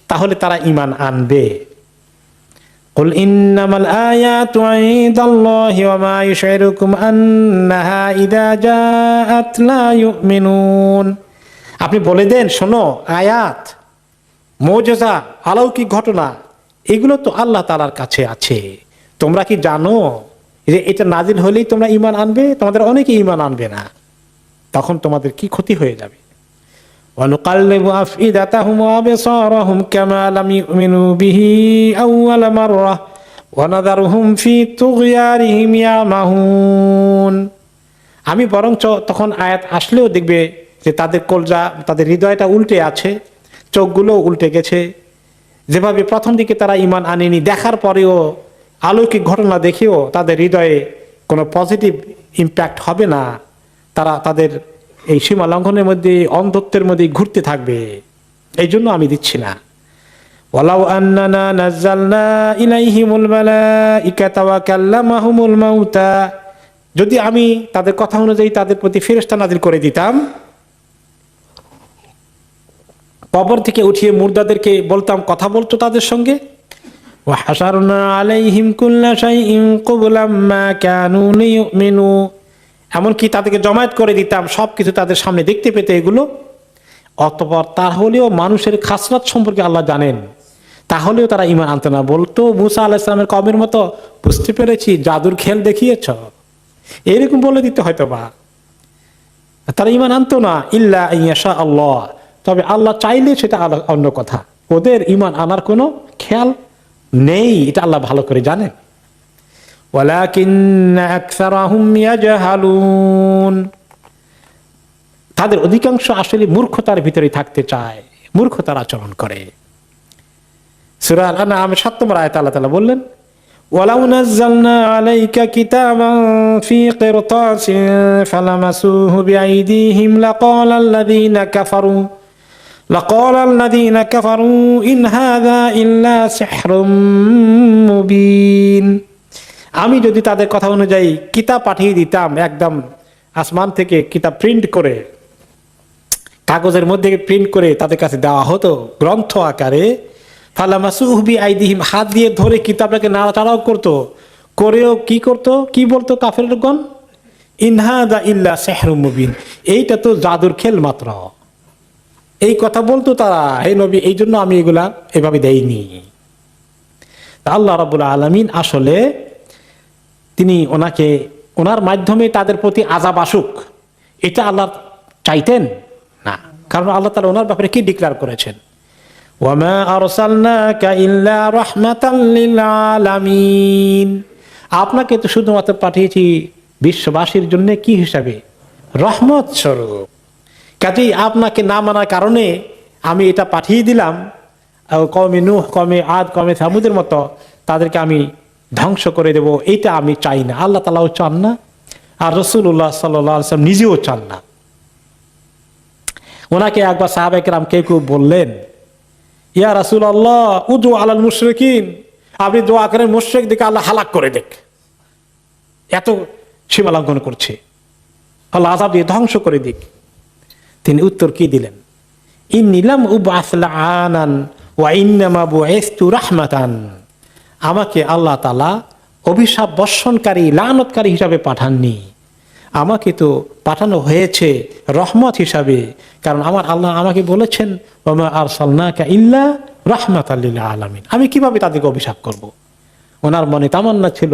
Speaker 1: তাহলে তারা ঈমান আনবে। قُلْ إِنَّمَا الْآيَاتُ عِندَ اللَّهِ وَمَا يُشْعِرُكُمْ أَنَّهَا إِذَا جَاءَتْ لَا يُؤْمِنُونَ। আপনি বলে দেন, শোনো, আয়াত, মুজিজা, অলৌকিক ঘটনা এগুলো তো আল্লাহ তাআলার কাছে আছে। তোমরা কি জানো যে এটা নাজিল হলেই তোমরা ঈমান আনবে? তোমাদের অনেকে ঈমান আনবে না, তখন তোমাদের কি ক্ষতি হয়ে যাবে। وَنُقَلِّبُ أَفْئِدَتَهُمْ وَأَبْصَارَهُمْ كَمَا لَمْ يُؤْمِنُوا بِهِ أَوَّلَ مَرَّةٍ وَنَذَرُهُمْ فِي طُغْيَانِهِمْ يَعْمَهُونَ। আমি বরঞ্চ তখন আয়াত আসলেও দেখবে যে তাদের কলজা, তাদের হৃদয়টা উল্টে আছে, চোখগুলো উল্টে গেছে। যেভাবে প্রথম দিকে তারা ঈমান আনেনি, দেখার পরেও অলৌকিক ঘটনা দেখেও তাদের হৃদয়ে কোনো পজিটিভ ইম্প্যাক্ট হবে না, তারা তাদের এই সীমা লঙ্ঘনের মধ্যে, অন্ধত্বের মধ্যে ঘুরতে থাকবে। এই জন্য আমি দিচ্ছি না। ওয়ালাউ আন্নানা নাযালনা ইলাইহিমুল মালাইকাতা ওয়া কাল্লামাহুমুল মাউতা, যদি আমি তাদের কথা অনুযায়ী তাদের প্রতি ফেরেশতা নাযিল করে দিতাম, কবর থেকে উঠিয়ে মুর্দাদেরকে বলতাম কথা বলতো তাদের সঙ্গে। ওয়া হাশারনা আলাইহিম কুল্লা শাইইন ক্বাবলাম মা কানু লিয়ুমিনু, এমনকি তাদেরকে জমায়েত করে দিতাম, সবকিছু তাদের সামনে দেখতে পেতে এগুলো। অতঃপর তাহলেও মানুষের খাসলাত সম্পর্কে আল্লাহ জানেন, তাহলেও তারা ঈমান আনতো না, বলতো মুসা আলাইহিস সালামের কওমের মতো, বুঝতে পেরেছি জাদুর খেল দেখিয়েছ, এরকম বলে দিতে হয়তো বা। তারা ঈমান আনতো না। ইল্লা ইয়াশা আল্লাহ, তবে আল্লাহ চাইলে সেটা অন্য কথা। ওদের ঈমান আনার কোনো খেয়াল নেই, এটা আল্লাহ ভালো করে জানেন। ওয়ালাকিন্না আকসারাহুম ইয়াজহালুন, তাদের অধিকাংশ আসলে মূর্খতার ভিতরে থাকতে চায়, মূর্খতার আচরণ করে। সূরা আল-আনআম ৭ নম্বর আয়াতে আল্লাহ তাআলা বললেন, ওয়ালাউ নাযালনা আলাইকা কিতাবান ফি কিরতাসিন ফালামাসুহু বিআইদিহিম লাকালাল্লাযীনা কাফারু ইন হাযা ইল্লা সিহরুম মুবিন। আমি যদি তাদের কথা অনুযায়ী কিতাব পাঠিয়ে দিতাম, একদম আসমান থেকে কিতাব প্রিন্ট করে, কাগজের মধ্যে প্রিন্ট করে তাদের কাছে দেওয়া হতো গ্রন্থ আকারে, ফালামাসুহু বিআইদিহিম, হাত দিয়ে ধরে কিতাবটাকে নাড়াচাড়াও করতো, করেও কি করতো, কি বলতো কাফেরগণ? ইন হাযা ইল্লা সিহরুম মুবিন, এইটা তো জাদুর খেল মাত্র, এই কথা বলতো তারা। হে নবী, এই জন্য আমি এগুলা এভাবে দেইনি। আল্লাহ রাব্বুল আলামিন আসলে তিনি ওনার মাধ্যমে তাদের প্রতি আযাব আসুক, এটা আল্লাহ চাইতেন না, কারণ আল্লাহ তাআলা ওনার ব্যাপারে কি ডিক্লেয়ার করেছেন? ওয়ামা আরসালনাকা ইল্লা রাহমাতাল লিল আলামিন, আপনাকে তো শুধুমাত্র পাঠিয়েছি বিশ্ববাসীর জন্য কি হিসাবে? রহমত স্বরূপ। কাজেই আপনাকে না মানার কারণে আমি এটা পাঠিয়ে দিলাম, কওমে নূহ, কওমে আদ, কওমে সামুদের মতো তাদেরকে আমি ধ্বংস করে দেব, এইটা আমি চাই না। আল্লাহ তাআলাও চান না, আর রাসূলুল্লাহ সাল্লাল্লাহু আলাইহি ওয়াসাল্লাম নিজেও চান না। ওনাকে একবার সাহাবায়ে কেরাম কেউ বললেন, ইয়া রাসূলুল্লাহ উদু আলাল মুশরিকিন, আপনি দোয়া করেন মুশরিকদেরকে আল্লাহ হালাক করে দেখ, এত সীমা লঙ্ঘন করছে, আল্লাহ আযাব দিয়ে ধ্বংস করে দিক। তিনি উত্তর কি দিলেন? ইন্নী লাম উবআস লাআনান ওয়া ইন্নামা বুইসতু রাহমাতান, আমাকে আল্লাহ তাআলা অভিশাপ বর্ষণকারী, লানতকারী হিসাবে পাঠাননি, আমাকে তো পাঠানো হয়েছে রহমত হিসাবে, কারণ আমার আল্লাহ আমাকে বলেছেন ওয়া মা আরসালনাকা ইল্লা রাহমাতাল লিল আলামিন। আমি কিভাবে তাদেরকে অভিশাপ করব? ওনার মনে তামান্না ছিল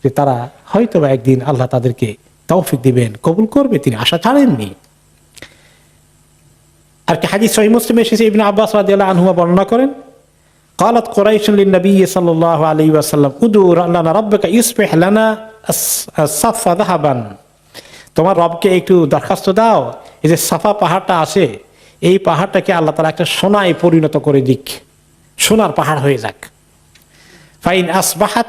Speaker 1: যে তারা হয়তো বা একদিন আল্লাহ তাদেরকে তৌফিক দিবেন, কবুল করবে, তিনি আশা ছাড়েননি। আর কি হাদিস সহিহ মুসলিমে এসেছে, ইবনে আব্বাস রাদিয়াল্লাহু আনহুমা বর্ণনা করেন, قالت قريش للنبي صلى الله عليه وسلم ادعو لنا ربك يصبح لنا الصف ذهبا। তোমার রবকে একটু দরখাস্ত দাও, এই যে সাফা পাহাড়টা আছে, এই পাহাড়টাকে আল্লাহ তাআলা একটা সোনায় পরিণত করে দিক, সোনার পাহাড় হয়ে যাক। ফাইন আসবাহাত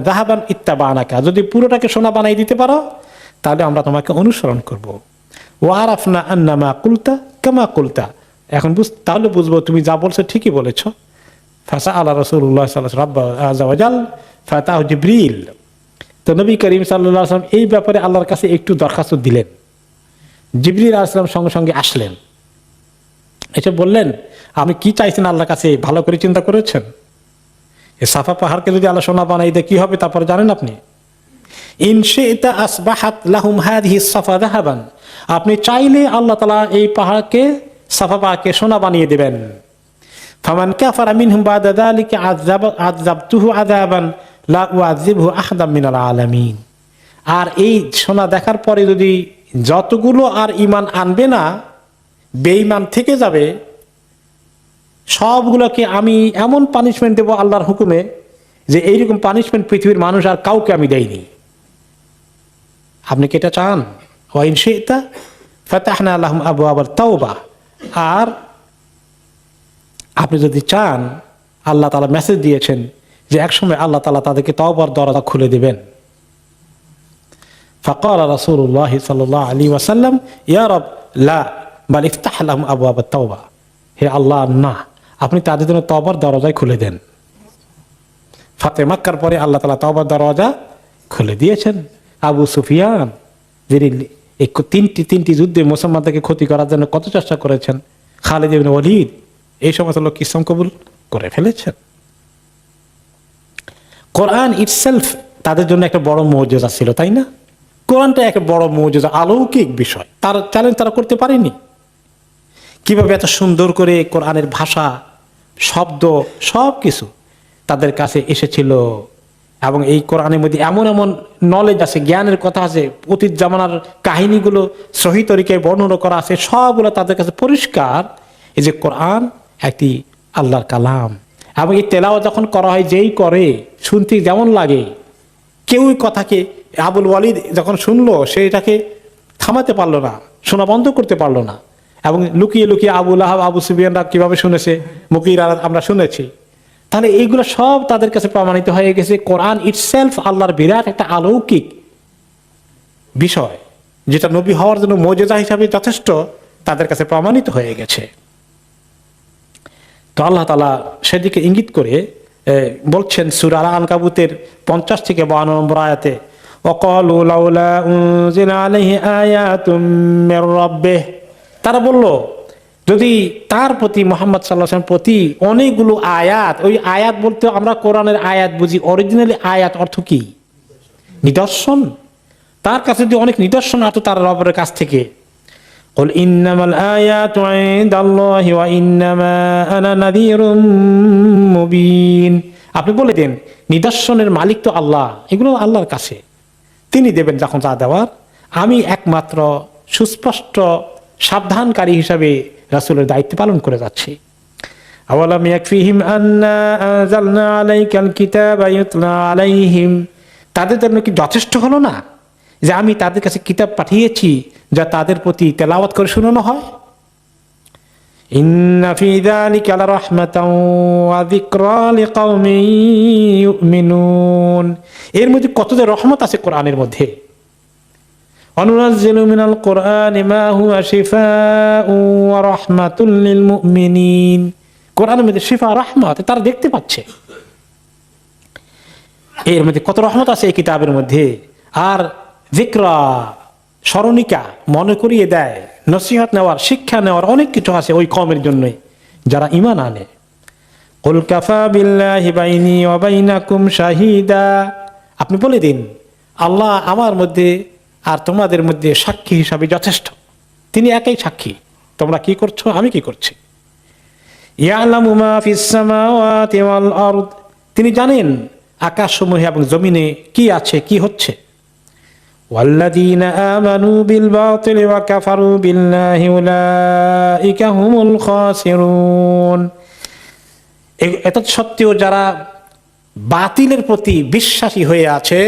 Speaker 1: যাহাবান ইত্তাবানাকা, যদি পুরোটাকে সোনা বানাই দিতে পারো তাহলে আমরা তোমাকে অনুসরণ করব। ওয়া আরাফনা আন্নামা কুলতা কামা কুলতা, এখন তাহলে বুঝবো তুমি যা বলছো ঠিকই বলেছো। ফাসাআলা রাসূলুল্লাহ সাল্লাল্লাহু আলাইহি ওয়াসাল্লাম ফাতাহু জিবরিল। তো নবী করিম সাল্লাল্লাহু আলাইহি ওয়াসাল্লাম এই ব্যাপারে আল্লাহর কাছে একটু দরখাস্ত দিলেন। জিবরিল আলাইহিস সালাম সঙ্গে সঙ্গে আসলেন, এসে বললেন আপনি কি চাইছেন আল্লাহর কাছে, ভালো করে চিন্তা করেছেন? এই সাফা পাহাড়কে যদি আল্লাহ সোনা বানাই দেয় কি হবে তারপরে জানেন আপনি? ইন শি'তা আসবাহাত লাহুম হাযিহি সাফা যাহাবান, আপনি চাইলে আল্লাহ তাআলা এই পাহাড়কে, সাফা পাহাড়কে সোনা বানিয়ে দেবেন। ফামান কাফারা মিনহুম বাদা যালিকা আযাবতুহু আযাবান লা উযাযিবহু আহাদাম মিনাল আলামিন। আর এই সোনা দেখার পরে যদি যতগুলো আর ঈমান আনবে না, বেঈমান থেকে যাবে, সবগুলোকে আমি এমন পানিশমেন্ট দেব আল্লাহর হুকুমে যে এইরকম পানিশমেন্ট পৃথিবীর মানুষ আর কাউকে আমি দেইনি। আপনি কি এটা চান? ওয়া ইন শি'তা ফাতাহনা লাহুম আবওয়াবাত তাওবা, আর আপনি যদি চান, আল্লাহ তাআলা মেসেজ দিয়েছেন যে একসময় আল্লাহ তাআলা তাদেরকে তওবার দরজা খুলে দিবেন। ফাকালা রাসূলুল্লাহ সাল্লাল্লাহু আলাইহি ওয়াসাল্লাম ইয়া রাব লা বাল ইফতাহ লাহুম আবওয়াবাত তাওবা, হে আল্লাহ না, আপনি তাদের জন্য তওবার দরজাই খুলে দেন। ফাতে মক্কার পরে আল্লাহ তাআলা তওবার দরজা খুলে দিয়েছেন। আবু সুফিয়ান যিনি তিনটি যুদ্ধে মুসলমানদেরকে ক্ষতি করার জন্য কত চেষ্টা করেছেন, খালিদ ইবনে ওয়ালিদ এই সমস্ত লোক ইসলাম কবুল করে ফেলেছেন। কোরআন ইটসেলফ তাদের জন্য একটা বড় মুজিজা ছিল, তাই না? কোরআনটা একটা বড় মুজিজা, অলৌকিক বিষয়, তার চ্যালেঞ্জ তারা করতে পারেনি। কিভাবে এত সুন্দর করে কোরআনের ভাষা, শব্দ, সব কিছু তাদের কাছে এসেছিল, এবং এই কোরআনের মধ্যে এমন এমন নলেজ আছে, জ্ঞানের কথা আছে, অতীত জামানার কাহিনীগুলো সহিহ তরিকায় বর্ণনা করা আছে, সবগুলো তাদের কাছে পরিষ্কার। এই যে কোরআন একটি আল্লাহর কালাম, এবং এই তেলাওয়াত যখন করা হয়, যেই করে শুনতে যেমন লাগে, কেউই কথাকে, আবুল ওয়ালিদ যখন শুনলো সেটাকে থামাতে পারলো না, শোনা বন্ধ করতে পারলো না, এবং লুকিয়ে লুকিয়ে আবু লাহাব, আবু সুফিয়ানরা কিভাবে শুনেছে, মুগীরা আমরা শুনেছি। তাহলে এইগুলো সব তাদের কাছে প্রমাণিত হয়ে গেছে। কোরআন ইটসেলফ আল্লাহর বিরাট একটা অলৌকিক বিষয়, যেটা নবী হওয়ার জন্য মুজিজা হিসাবে যথেষ্ট তাদের কাছে প্রমাণিত হয়ে গেছে। তো আল্লাহ তাআলা সেদিকে ইঙ্গিত করে বলছেন সূরা আল-আনকাবুতের 50 থেকে 52 নম্বর আয়াতে, ওয়াকালু লাউলা উনজিলা আলাইহি আয়াতুম মির রাব্বিহ, তারা বলল যদি তার প্রতি, মুহাম্মদ সাল্লাল্লাহু আলাইহি ওয়াসাল্লামের প্রতি অনেকগুলো আয়াত, ওই আয়াত বলতে আমরা কোরআনের আয়াত বুঝি, অরিজিনালি আয়াত অর্থ কি? নিদর্শন। তার কাছে যদি অনেক নিদর্শন আসতো তার রবের কাছ থেকে, কুল ইন্নামাল আয়াতু ইনদাল্লাহি ওয়া ইন্নামা আনা নাযীরুম মুবিন, আপনি বলে দেন নিদর্শনের মালিক তো আল্লাহ, এগুলো আল্লাহর কাছে, তিনি দেবেন যখন যা দেওয়ার, আমি একমাত্র সুস্পষ্ট সাবধানকারী হিসাবে রাসূলের দায়িত্ব পালন করে যাচ্ছি। আওয়ালাম ইয়াকফিহিম আন্না আনজালনা আলাইকাল কিতাবা ইউতলা আলাইহিম, তাদের জন্য কি যথেষ্ট হলো না যে আমি তাদের কাছে কিতাব পাঠিয়েছি যা তাদের প্রতি তেলাওয়াত করে শোনানো হয়? ইন্না ফি যালিকা লারাহমাতাও ওয়া যিকরা লিকাওমিন ইউমিনুন, এর মধ্যে কত যে রহমত আছে কোরআনের মধ্যে। অনুনাজ্জিলু মিনাল কুরআনি মা হুয়া শিফাউ ওয়া রাহমাতুল লিল মুমিনিন, কোরআনের মধ্যে শিফা, রহমত, তারা দেখতে পাচ্ছে। এর মধ্যে কত রহমত আছে এই কিতাবের মধ্যে। আর যিকরা, স্মরণিকা, মনে করিয়ে দেয়, নসিহত নেওয়ার, শিক্ষা নেওয়ার অনেক কিছু আছে ওই কওমের জন্য যারা ঈমান আনে। কুল কাফা বিল্লাহি বাইনি ওয়া বাইনাকুম শাহিদা, আপনি বলে দিন আল্লাহ আমার মধ্যে আর তোমাদের মধ্যে সাক্ষী হিসাবে যথেষ্ট। তিনি একাই সাক্ষী, তোমরা কি করছো, আমি কি করছি। ইয়ালামু মা ফিস সামাওয়াতি ওয়াল আরদ, তিনি জানেন আকাশসমূহে এবং জমিনে কি আছে কি হচ্ছে। ওয়াল্লাযীনা আমানু বিল বাতিলি ওয়া কাফারু বিল্লাহি উলাইকা হুমুল খাসিরুন, এটা সত্ত্বেও যারা বাতিলের প্রতি বিশ্বাসী হয়ে আছে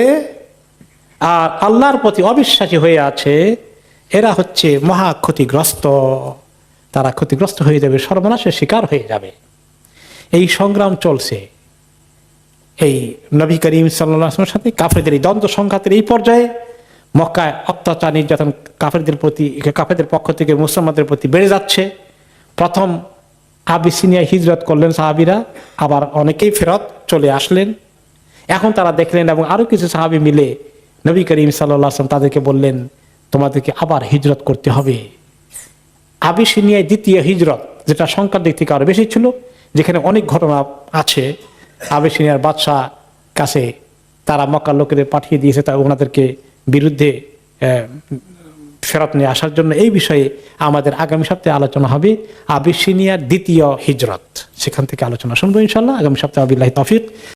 Speaker 1: আর আল্লাহর প্রতি অবিশ্বাসী হয়ে আছে, এরা হচ্ছে মহা ক্ষতিগ্রস্ত, তারা ক্ষতিগ্রস্ত হয়ে যাবে, সর্বনাশের শিকার হয়ে যাবে। এই সংগ্রাম চলছে এই নবী করিম সাল্লাল্লাহু আলাইহি ওয়াসাল্লামের সাথে কাফেরদের এই দ্বন্দ্ব সংঘাতের এই পর্যায়ে। মক্কায় অত্যাচার নির্যাতন কাফেরদের প্রতি, কাফেরদের পক্ষ থেকে মুসলমানদের প্রতি বেড়ে যাচ্ছে। প্রথম আবিসিনিয়ায় হিজরত করলেন সাহাবীরা, আবার অনেকেই ফেরত চলে আসলেন। এখন তারা দেখলেন এবং আরো কিছু সাহাবী মিলে নবী করিম সাল্লাল্লাহু আলাইহি ওয়াসাল্লাম তাদেরকে বললেন, তোমাদেরকে আবার হিজরত করতে হবে। আবিসিনিয়ায় দ্বিতীয় হিজরত, যেটা সংখ্যার দিক থেকে আরো বেশি ছিল, যেখানে অনেক ঘটনা আছে। আবিসিনিয়ার বাদশাহ কাছে তারা মক্কার লোকেদের পাঠিয়ে দিয়েছে তা ওনাদেরকে বিরুদ্ধে ফেরত নিয়ে আসার জন্য। এই বিষয়ে আমাদের আগামী সপ্তাহে আলোচনা হবে, আবিসিনিয়ার দ্বিতীয় হিজরত, সেখান থেকে আলোচনা শুনবো ইনশাআল্লাহ আগামী সপ্তাহে। বিল্লাহি তৌফিক।